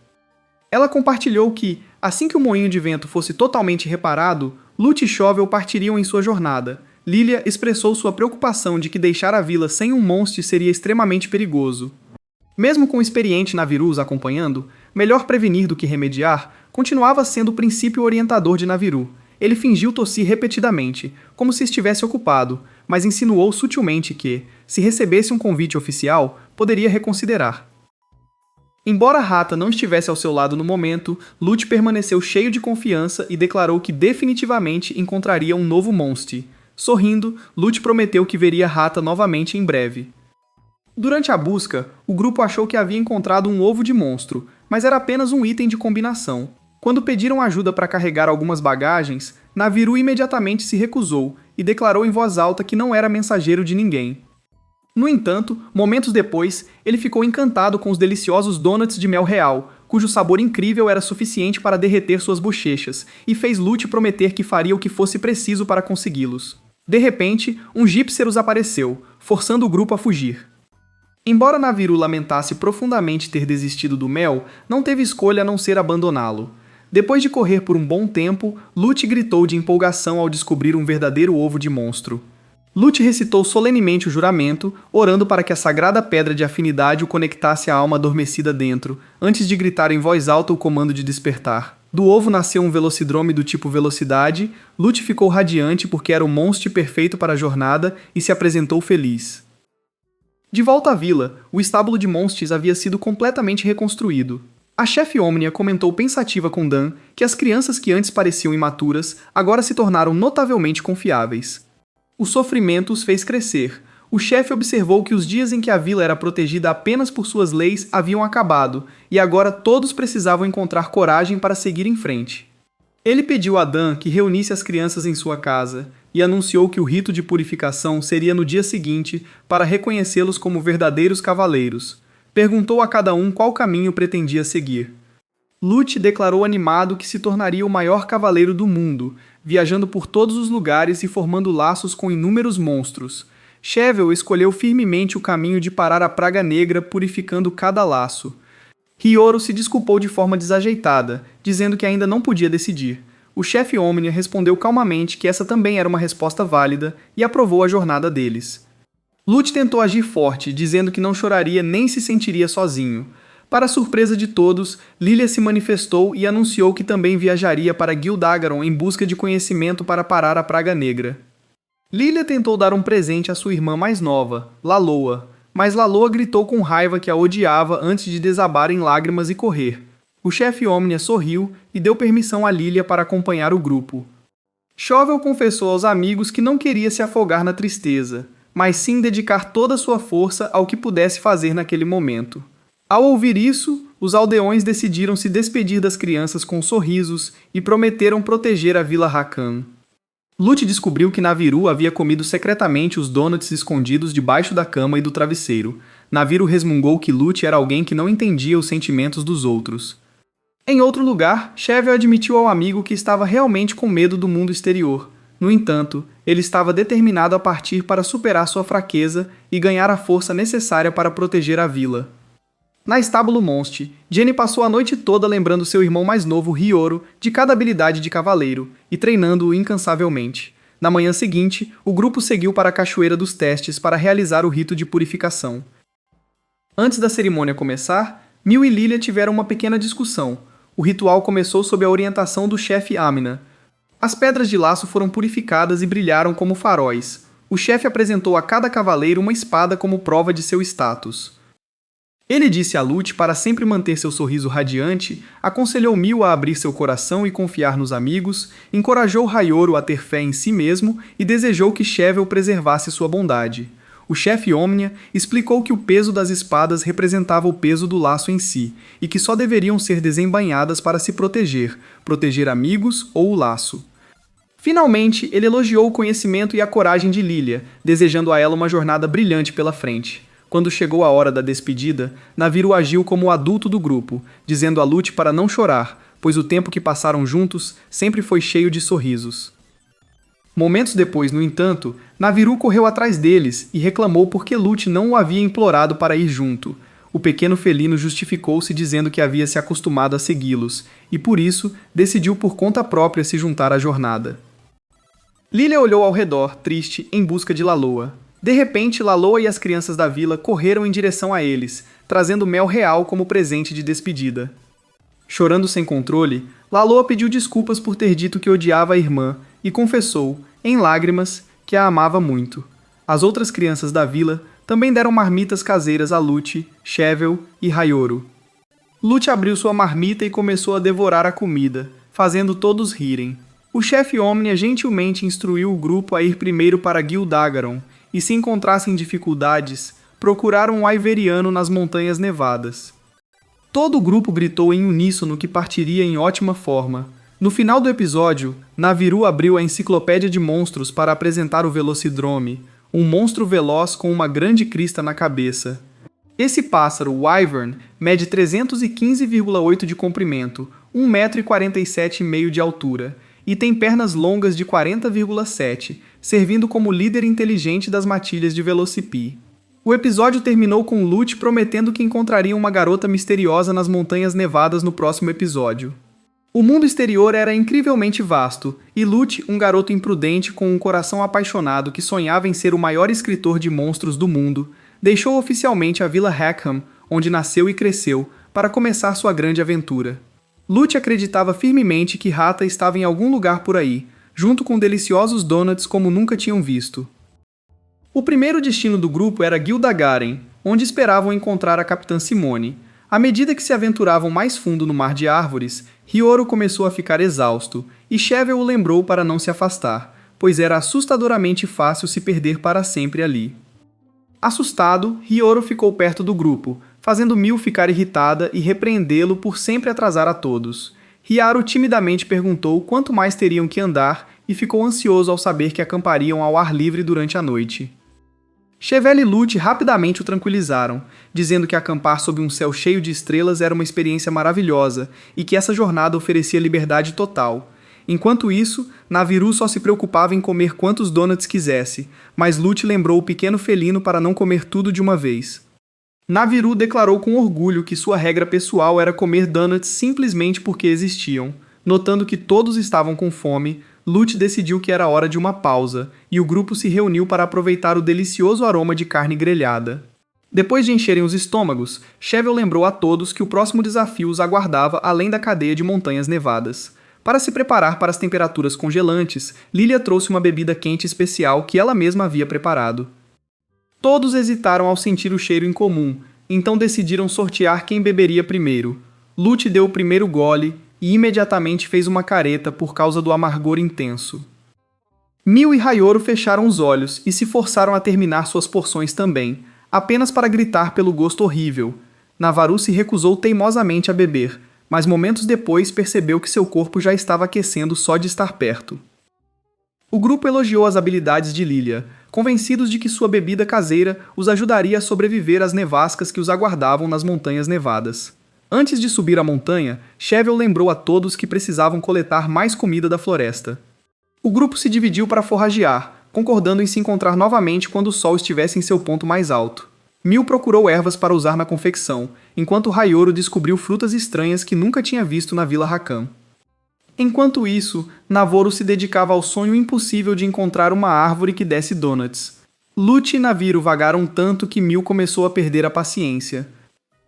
Ela compartilhou que, assim que o moinho de vento fosse totalmente reparado, Lute e Chovel partiriam em sua jornada. Lilia expressou sua preocupação de que deixar a vila sem um monstro seria extremamente perigoso. Mesmo com o experiente Naviru os acompanhando, melhor prevenir do que remediar continuava sendo o princípio orientador de Naviru. Ele fingiu tossir repetidamente, como se estivesse ocupado, mas insinuou sutilmente que, se recebesse um convite oficial, poderia reconsiderar. Embora Hata não estivesse ao seu lado no momento, Lute permaneceu cheio de confiança e declarou que definitivamente encontraria um novo monstro. Sorrindo, Lute prometeu que veria Hata novamente em breve. Durante a busca, o grupo achou que havia encontrado um ovo de monstro, mas era apenas um item de combinação. Quando pediram ajuda para carregar algumas bagagens, Naviru imediatamente se recusou e declarou em voz alta que não era mensageiro de ninguém. No entanto, momentos depois, ele ficou encantado com os deliciosos donuts de mel real, cujo sabor incrível era suficiente para derreter suas bochechas, e fez Lute prometer que faria o que fosse preciso para consegui-los. De repente, um Gipserus apareceu, forçando o grupo a fugir. Embora Naviru lamentasse profundamente ter desistido do mel, não teve escolha a não ser abandoná-lo. Depois de correr por um bom tempo, Lute gritou de empolgação ao descobrir um verdadeiro ovo de monstro. Lute recitou solenemente o juramento, orando para que a sagrada pedra de afinidade o conectasse à alma adormecida dentro, antes de gritar em voz alta o comando de despertar. Do ovo nasceu um velocidrome do tipo velocidade. Lute ficou radiante porque era o monstro perfeito para a jornada e se apresentou feliz. De volta à vila, o estábulo de monstros havia sido completamente reconstruído. A chefe Omnia comentou pensativa com Dan que as crianças que antes pareciam imaturas agora se tornaram notavelmente confiáveis. O sofrimento os fez crescer. O chefe observou que os dias em que a vila era protegida apenas por suas leis haviam acabado, e agora todos precisavam encontrar coragem para seguir em frente. Ele pediu a Dan que reunisse as crianças em sua casa, e anunciou que o rito de purificação seria no dia seguinte para reconhecê-los como verdadeiros cavaleiros. Perguntou a cada um qual caminho pretendia seguir. Lute declarou animado que se tornaria o maior cavaleiro do mundo, viajando por todos os lugares e formando laços com inúmeros monstros. Chevel escolheu firmemente o caminho de parar a praga negra, purificando cada laço. Hiyoro se desculpou de forma desajeitada, dizendo que ainda não podia decidir. O chefe Omnia respondeu calmamente que essa também era uma resposta válida e aprovou a jornada deles. Lute tentou agir forte, dizendo que não choraria nem se sentiria sozinho. Para surpresa de todos, Lilia se manifestou e anunciou que também viajaria para Gildagaron em busca de conhecimento para parar a praga negra. Lilia tentou dar um presente à sua irmã mais nova, Laloa, mas Laloa gritou com raiva que a odiava antes de desabar em lágrimas e correr. O chefe Omnia sorriu e deu permissão a Lilia para acompanhar o grupo. Shovel confessou aos amigos que não queria se afogar na tristeza, mas sim dedicar toda sua força ao que pudesse fazer naquele momento. Ao ouvir isso, os aldeões decidiram se despedir das crianças com sorrisos e prometeram proteger a Vila Rakan. Lute descobriu que Naviru havia comido secretamente os donuts escondidos debaixo da cama e do travesseiro. Naviru resmungou que Lute era alguém que não entendia os sentimentos dos outros. Em outro lugar, Chevel admitiu ao amigo que estava realmente com medo do mundo exterior. No entanto, ele estava determinado a partir para superar sua fraqueza e ganhar a força necessária para proteger a vila. Na estábulo Monst, Jenny passou a noite toda lembrando seu irmão mais novo, Hiyoro, de cada habilidade de cavaleiro e treinando-o incansavelmente. Na manhã seguinte, o grupo seguiu para a Cachoeira dos Testes para realizar o rito de purificação. Antes da cerimônia começar, Mil e Lilia tiveram uma pequena discussão. O ritual começou sob a orientação do chefe Amina. As pedras de laço foram purificadas e brilharam como faróis. O chefe apresentou a cada cavaleiro uma espada como prova de seu status. Ele disse a Lute para sempre manter seu sorriso radiante, aconselhou Mil a abrir seu coração e confiar nos amigos, encorajou Hiyoro a ter fé em si mesmo e desejou que Chevel preservasse sua bondade. O chefe Omnia explicou que o peso das espadas representava o peso do laço em si, e que só deveriam ser desembainhadas para se proteger amigos ou o laço. Finalmente, ele elogiou o conhecimento e a coragem de Lilia, desejando a ela uma jornada brilhante pela frente. Quando chegou a hora da despedida, Naviru agiu como o adulto do grupo, dizendo a Lute para não chorar, pois o tempo que passaram juntos sempre foi cheio de sorrisos. Momentos depois, no entanto, Naviru correu atrás deles e reclamou porque Lute não o havia implorado para ir junto. O pequeno felino justificou-se dizendo que havia se acostumado a segui-los, e por isso decidiu por conta própria se juntar à jornada. Lilia olhou ao redor, triste, em busca de Laloa. De repente, Laloa e as crianças da vila correram em direção a eles, trazendo mel real como presente de despedida. Chorando sem controle, Laloa pediu desculpas por ter dito que odiava a irmã e confessou, em lágrimas, que a amava muito. As outras crianças da vila também deram marmitas caseiras a Lute, Chevel e Hiyoro. Lute abriu sua marmita e começou a devorar a comida, fazendo todos rirem. O chefe Omnia gentilmente instruiu o grupo a ir primeiro para Gildagaron, e se encontrassem dificuldades, procuraram um Aiveriano nas Montanhas Nevadas. Todo o grupo gritou em uníssono que partiria em ótima forma. No final do episódio, Naviru abriu a enciclopédia de monstros para apresentar o Velocidrome, um monstro veloz com uma grande crista na cabeça. Esse pássaro, Wyvern, mede 315,8 de comprimento, 1,47 m de altura, e tem pernas longas de 40,7, servindo como líder inteligente das matilhas de Velocipede. O episódio terminou com Lute prometendo que encontraria uma garota misteriosa nas Montanhas Nevadas no próximo episódio. O mundo exterior era incrivelmente vasto, e Lute, um garoto imprudente com um coração apaixonado que sonhava em ser o maior escritor de monstros do mundo, deixou oficialmente a Vila Rackham, onde nasceu e cresceu, para começar sua grande aventura. Lute acreditava firmemente que Rata estava em algum lugar por aí, junto com deliciosos donuts como nunca tinham visto. O primeiro destino do grupo era Gildagaren, onde esperavam encontrar a Capitã Simone. À medida que se aventuravam mais fundo no mar de árvores, Hiyoro começou a ficar exausto, e Chevel o lembrou para não se afastar, pois era assustadoramente fácil se perder para sempre ali. Assustado, Hiyoro ficou perto do grupo, fazendo Mil ficar irritada e repreendê-lo por sempre atrasar a todos. Hyaru timidamente perguntou quanto mais teriam que andar e ficou ansioso ao saber que acampariam ao ar livre durante a noite. Chevel e Lute rapidamente o tranquilizaram, dizendo que acampar sob um céu cheio de estrelas era uma experiência maravilhosa e que essa jornada oferecia liberdade total. Enquanto isso, Naviru só se preocupava em comer quantos donuts quisesse, mas Lute lembrou o pequeno felino para não comer tudo de uma vez. Naviru declarou com orgulho que sua regra pessoal era comer donuts simplesmente porque existiam. Notando que todos estavam com fome, Lute decidiu que era hora de uma pausa, e o grupo se reuniu para aproveitar o delicioso aroma de carne grelhada. Depois de encherem os estômagos, Chevel lembrou a todos que o próximo desafio os aguardava além da cadeia de montanhas nevadas. Para se preparar para as temperaturas congelantes, Lilia trouxe uma bebida quente especial que ela mesma havia preparado. Todos hesitaram ao sentir o cheiro incomum, então decidiram sortear quem beberia primeiro. Lute deu o primeiro gole e imediatamente fez uma careta por causa do amargor intenso. Mil e Hiyoro fecharam os olhos e se forçaram a terminar suas porções também, apenas para gritar pelo gosto horrível. Navaru se recusou teimosamente a beber, mas momentos depois percebeu que seu corpo já estava aquecendo só de estar perto. O grupo elogiou as habilidades de Lilia, convencidos de que sua bebida caseira os ajudaria a sobreviver às nevascas que os aguardavam nas montanhas nevadas. Antes de subir a montanha, Chevel lembrou a todos que precisavam coletar mais comida da floresta. O grupo se dividiu para forragear, concordando em se encontrar novamente quando o sol estivesse em seu ponto mais alto. Mil procurou ervas para usar na confecção, enquanto Hiyoro descobriu frutas estranhas que nunca tinha visto na Vila Rackham. Enquanto isso, Navoro se dedicava ao sonho impossível de encontrar uma árvore que desse donuts. Lute e Naviru vagaram tanto que Mil começou a perder a paciência.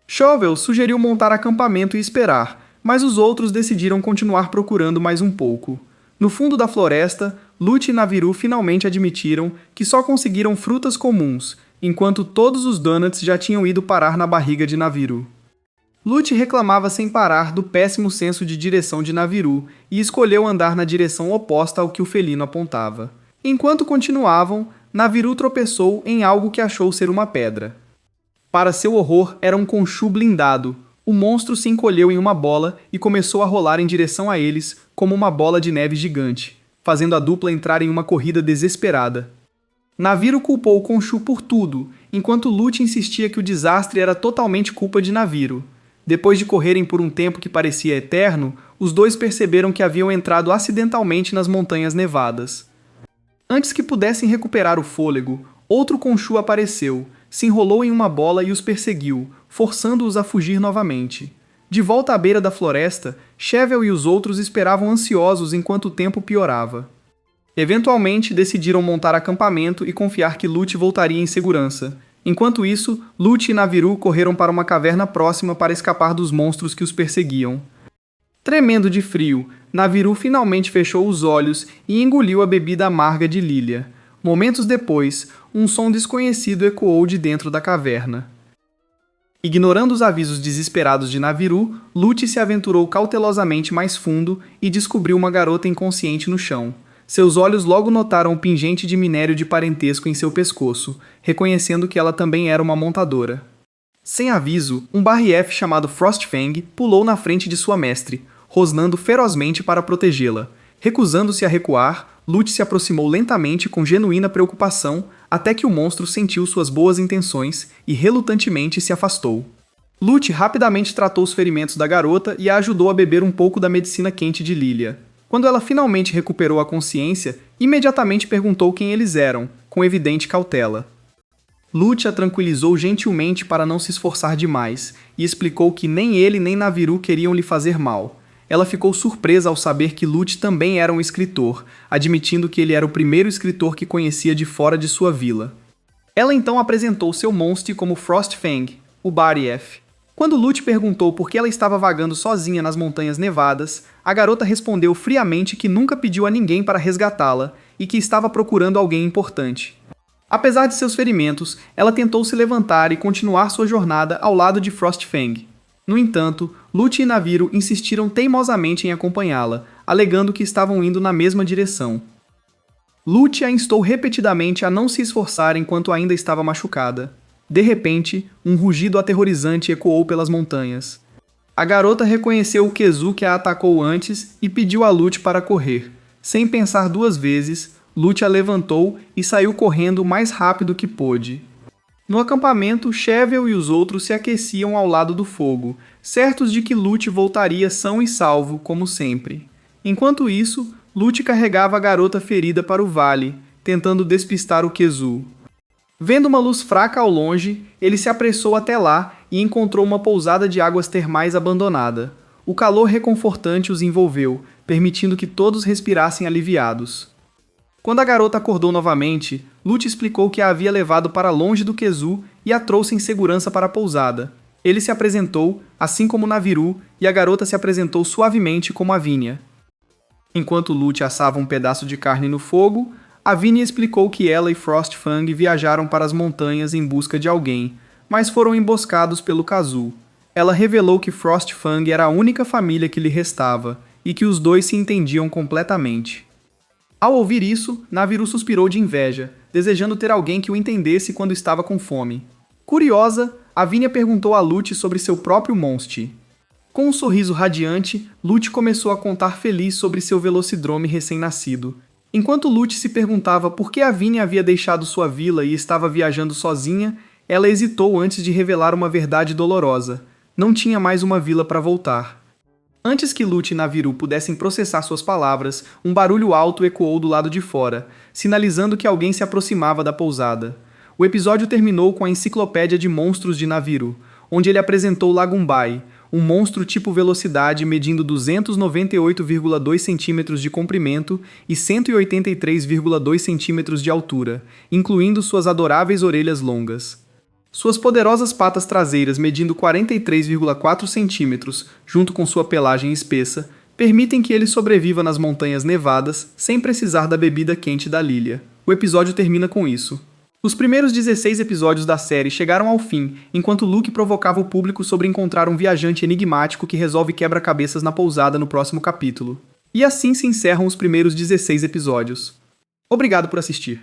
Chevel sugeriu montar acampamento e esperar, mas os outros decidiram continuar procurando mais um pouco. No fundo da floresta, Lute e Naviru finalmente admitiram que só conseguiram frutas comuns, enquanto todos os donuts já tinham ido parar na barriga de Naviru. Lute reclamava sem parar do péssimo senso de direção de Naviru e escolheu andar na direção oposta ao que o felino apontava. Enquanto continuavam, Naviru tropeçou em algo que achou ser uma pedra. Para seu horror, era um Khonshu blindado. O monstro se encolheu em uma bola e começou a rolar em direção a eles como uma bola de neve gigante, fazendo a dupla entrar em uma corrida desesperada. Naviru culpou o Khonshu por tudo, enquanto Lute insistia que o desastre era totalmente culpa de Naviru. Depois de correrem por um tempo que parecia eterno, os dois perceberam que haviam entrado acidentalmente nas montanhas nevadas. Antes que pudessem recuperar o fôlego, outro Khonshu apareceu, se enrolou em uma bola e os perseguiu, forçando-os a fugir novamente. De volta à beira da floresta, Chevel e os outros esperavam ansiosos enquanto o tempo piorava. Eventualmente, decidiram montar acampamento e confiar que Lute voltaria em segurança. Enquanto isso, Lute e Naviru correram para uma caverna próxima para escapar dos monstros que os perseguiam. Tremendo de frio, Naviru finalmente fechou os olhos e engoliu a bebida amarga de Lilia. Momentos depois, um som desconhecido ecoou de dentro da caverna. Ignorando os avisos desesperados de Naviru, Lute se aventurou cautelosamente mais fundo e descobriu uma garota inconsciente no chão. Seus olhos logo notaram o pingente de minério de parentesco em seu pescoço, reconhecendo que ela também era uma montadora. Sem aviso, um Barrief chamado Frostfang pulou na frente de sua mestre, rosnando ferozmente para protegê-la. Recusando-se a recuar, Lute se aproximou lentamente com genuína preocupação até que o monstro sentiu suas boas intenções e relutantemente se afastou. Lute rapidamente tratou os ferimentos da garota e a ajudou a beber um pouco da medicina quente de Lilia. Quando ela finalmente recuperou a consciência, imediatamente perguntou quem eles eram, com evidente cautela. Lute a tranquilizou gentilmente para não se esforçar demais e explicou que nem ele nem Naviru queriam lhe fazer mal. ela ficou surpresa ao saber que Lute também era um escritor, admitindo que ele era o primeiro escritor que conhecia de fora de sua vila. Ela então apresentou seu monstro como Frostfang, o Barieth. Quando Lute perguntou por que ela estava vagando sozinha nas montanhas nevadas, a garota respondeu friamente que nunca pediu a ninguém para resgatá-la e que estava procurando alguém importante. Apesar de seus ferimentos, ela tentou se levantar e continuar sua jornada ao lado de Frostfang. No entanto, Lute e Naviru insistiram teimosamente em acompanhá-la, alegando que estavam indo na mesma direção. Lute a instou repetidamente a não se esforçar enquanto ainda estava machucada. De repente, um rugido aterrorizante ecoou pelas montanhas. A garota reconheceu o Kezu que a atacou antes e pediu a Lute para correr. Sem pensar duas vezes, Lute a levantou e saiu correndo o mais rápido que pôde. No acampamento, Chevel e os outros se aqueciam ao lado do fogo, certos de que Lute voltaria são e salvo, como sempre. Enquanto isso, Lute carregava a garota ferida para o vale, tentando despistar o Kezu. Vendo uma luz fraca ao longe, ele se apressou até lá e encontrou uma pousada de águas termais abandonada. O calor reconfortante os envolveu, permitindo que todos respirassem aliviados. Quando a garota acordou novamente, Lute explicou que a havia levado para longe do Kezu e a trouxe em segurança para a pousada. Ele se apresentou, assim como Naviru, e a garota se apresentou suavemente como Avinia. Enquanto Lute assava um pedaço de carne no fogo, Avinia explicou que ela e Frostfang viajaram para as montanhas em busca de alguém, mas foram emboscados pelo Kazu. Ela revelou que Frostfang era a única família que lhe restava, e que os dois se entendiam completamente. Ao ouvir isso, Naviru suspirou de inveja, desejando ter alguém que o entendesse quando estava com fome. Curiosa, Avinia perguntou a Lute sobre seu próprio monstro. Com um sorriso radiante, Lute começou a contar feliz sobre seu velocidrome recém-nascido. Enquanto Lute se perguntava por que Avinia havia deixado sua vila e estava viajando sozinha, ela hesitou antes de revelar uma verdade dolorosa. Não tinha mais uma vila para voltar. Antes que Lute e Naviru pudessem processar suas palavras, um barulho alto ecoou do lado de fora, sinalizando que alguém se aproximava da pousada. O episódio terminou com a enciclopédia de monstros de Naviru, onde ele apresentou Lagumbai, um monstro tipo velocidade medindo 298,2 centímetros de comprimento e 183,2 centímetros de altura, incluindo suas adoráveis orelhas longas. Suas poderosas patas traseiras medindo 43,4 centímetros, junto com sua pelagem espessa, permitem que ele sobreviva nas montanhas nevadas sem precisar da bebida quente da Lilia. O episódio termina com isso. Os primeiros 16 episódios da série chegaram ao fim, enquanto Luke provocava o público sobre encontrar um viajante enigmático que resolve quebra-cabeças na pousada no próximo capítulo. E assim se encerram os primeiros 16 episódios. Obrigado por assistir.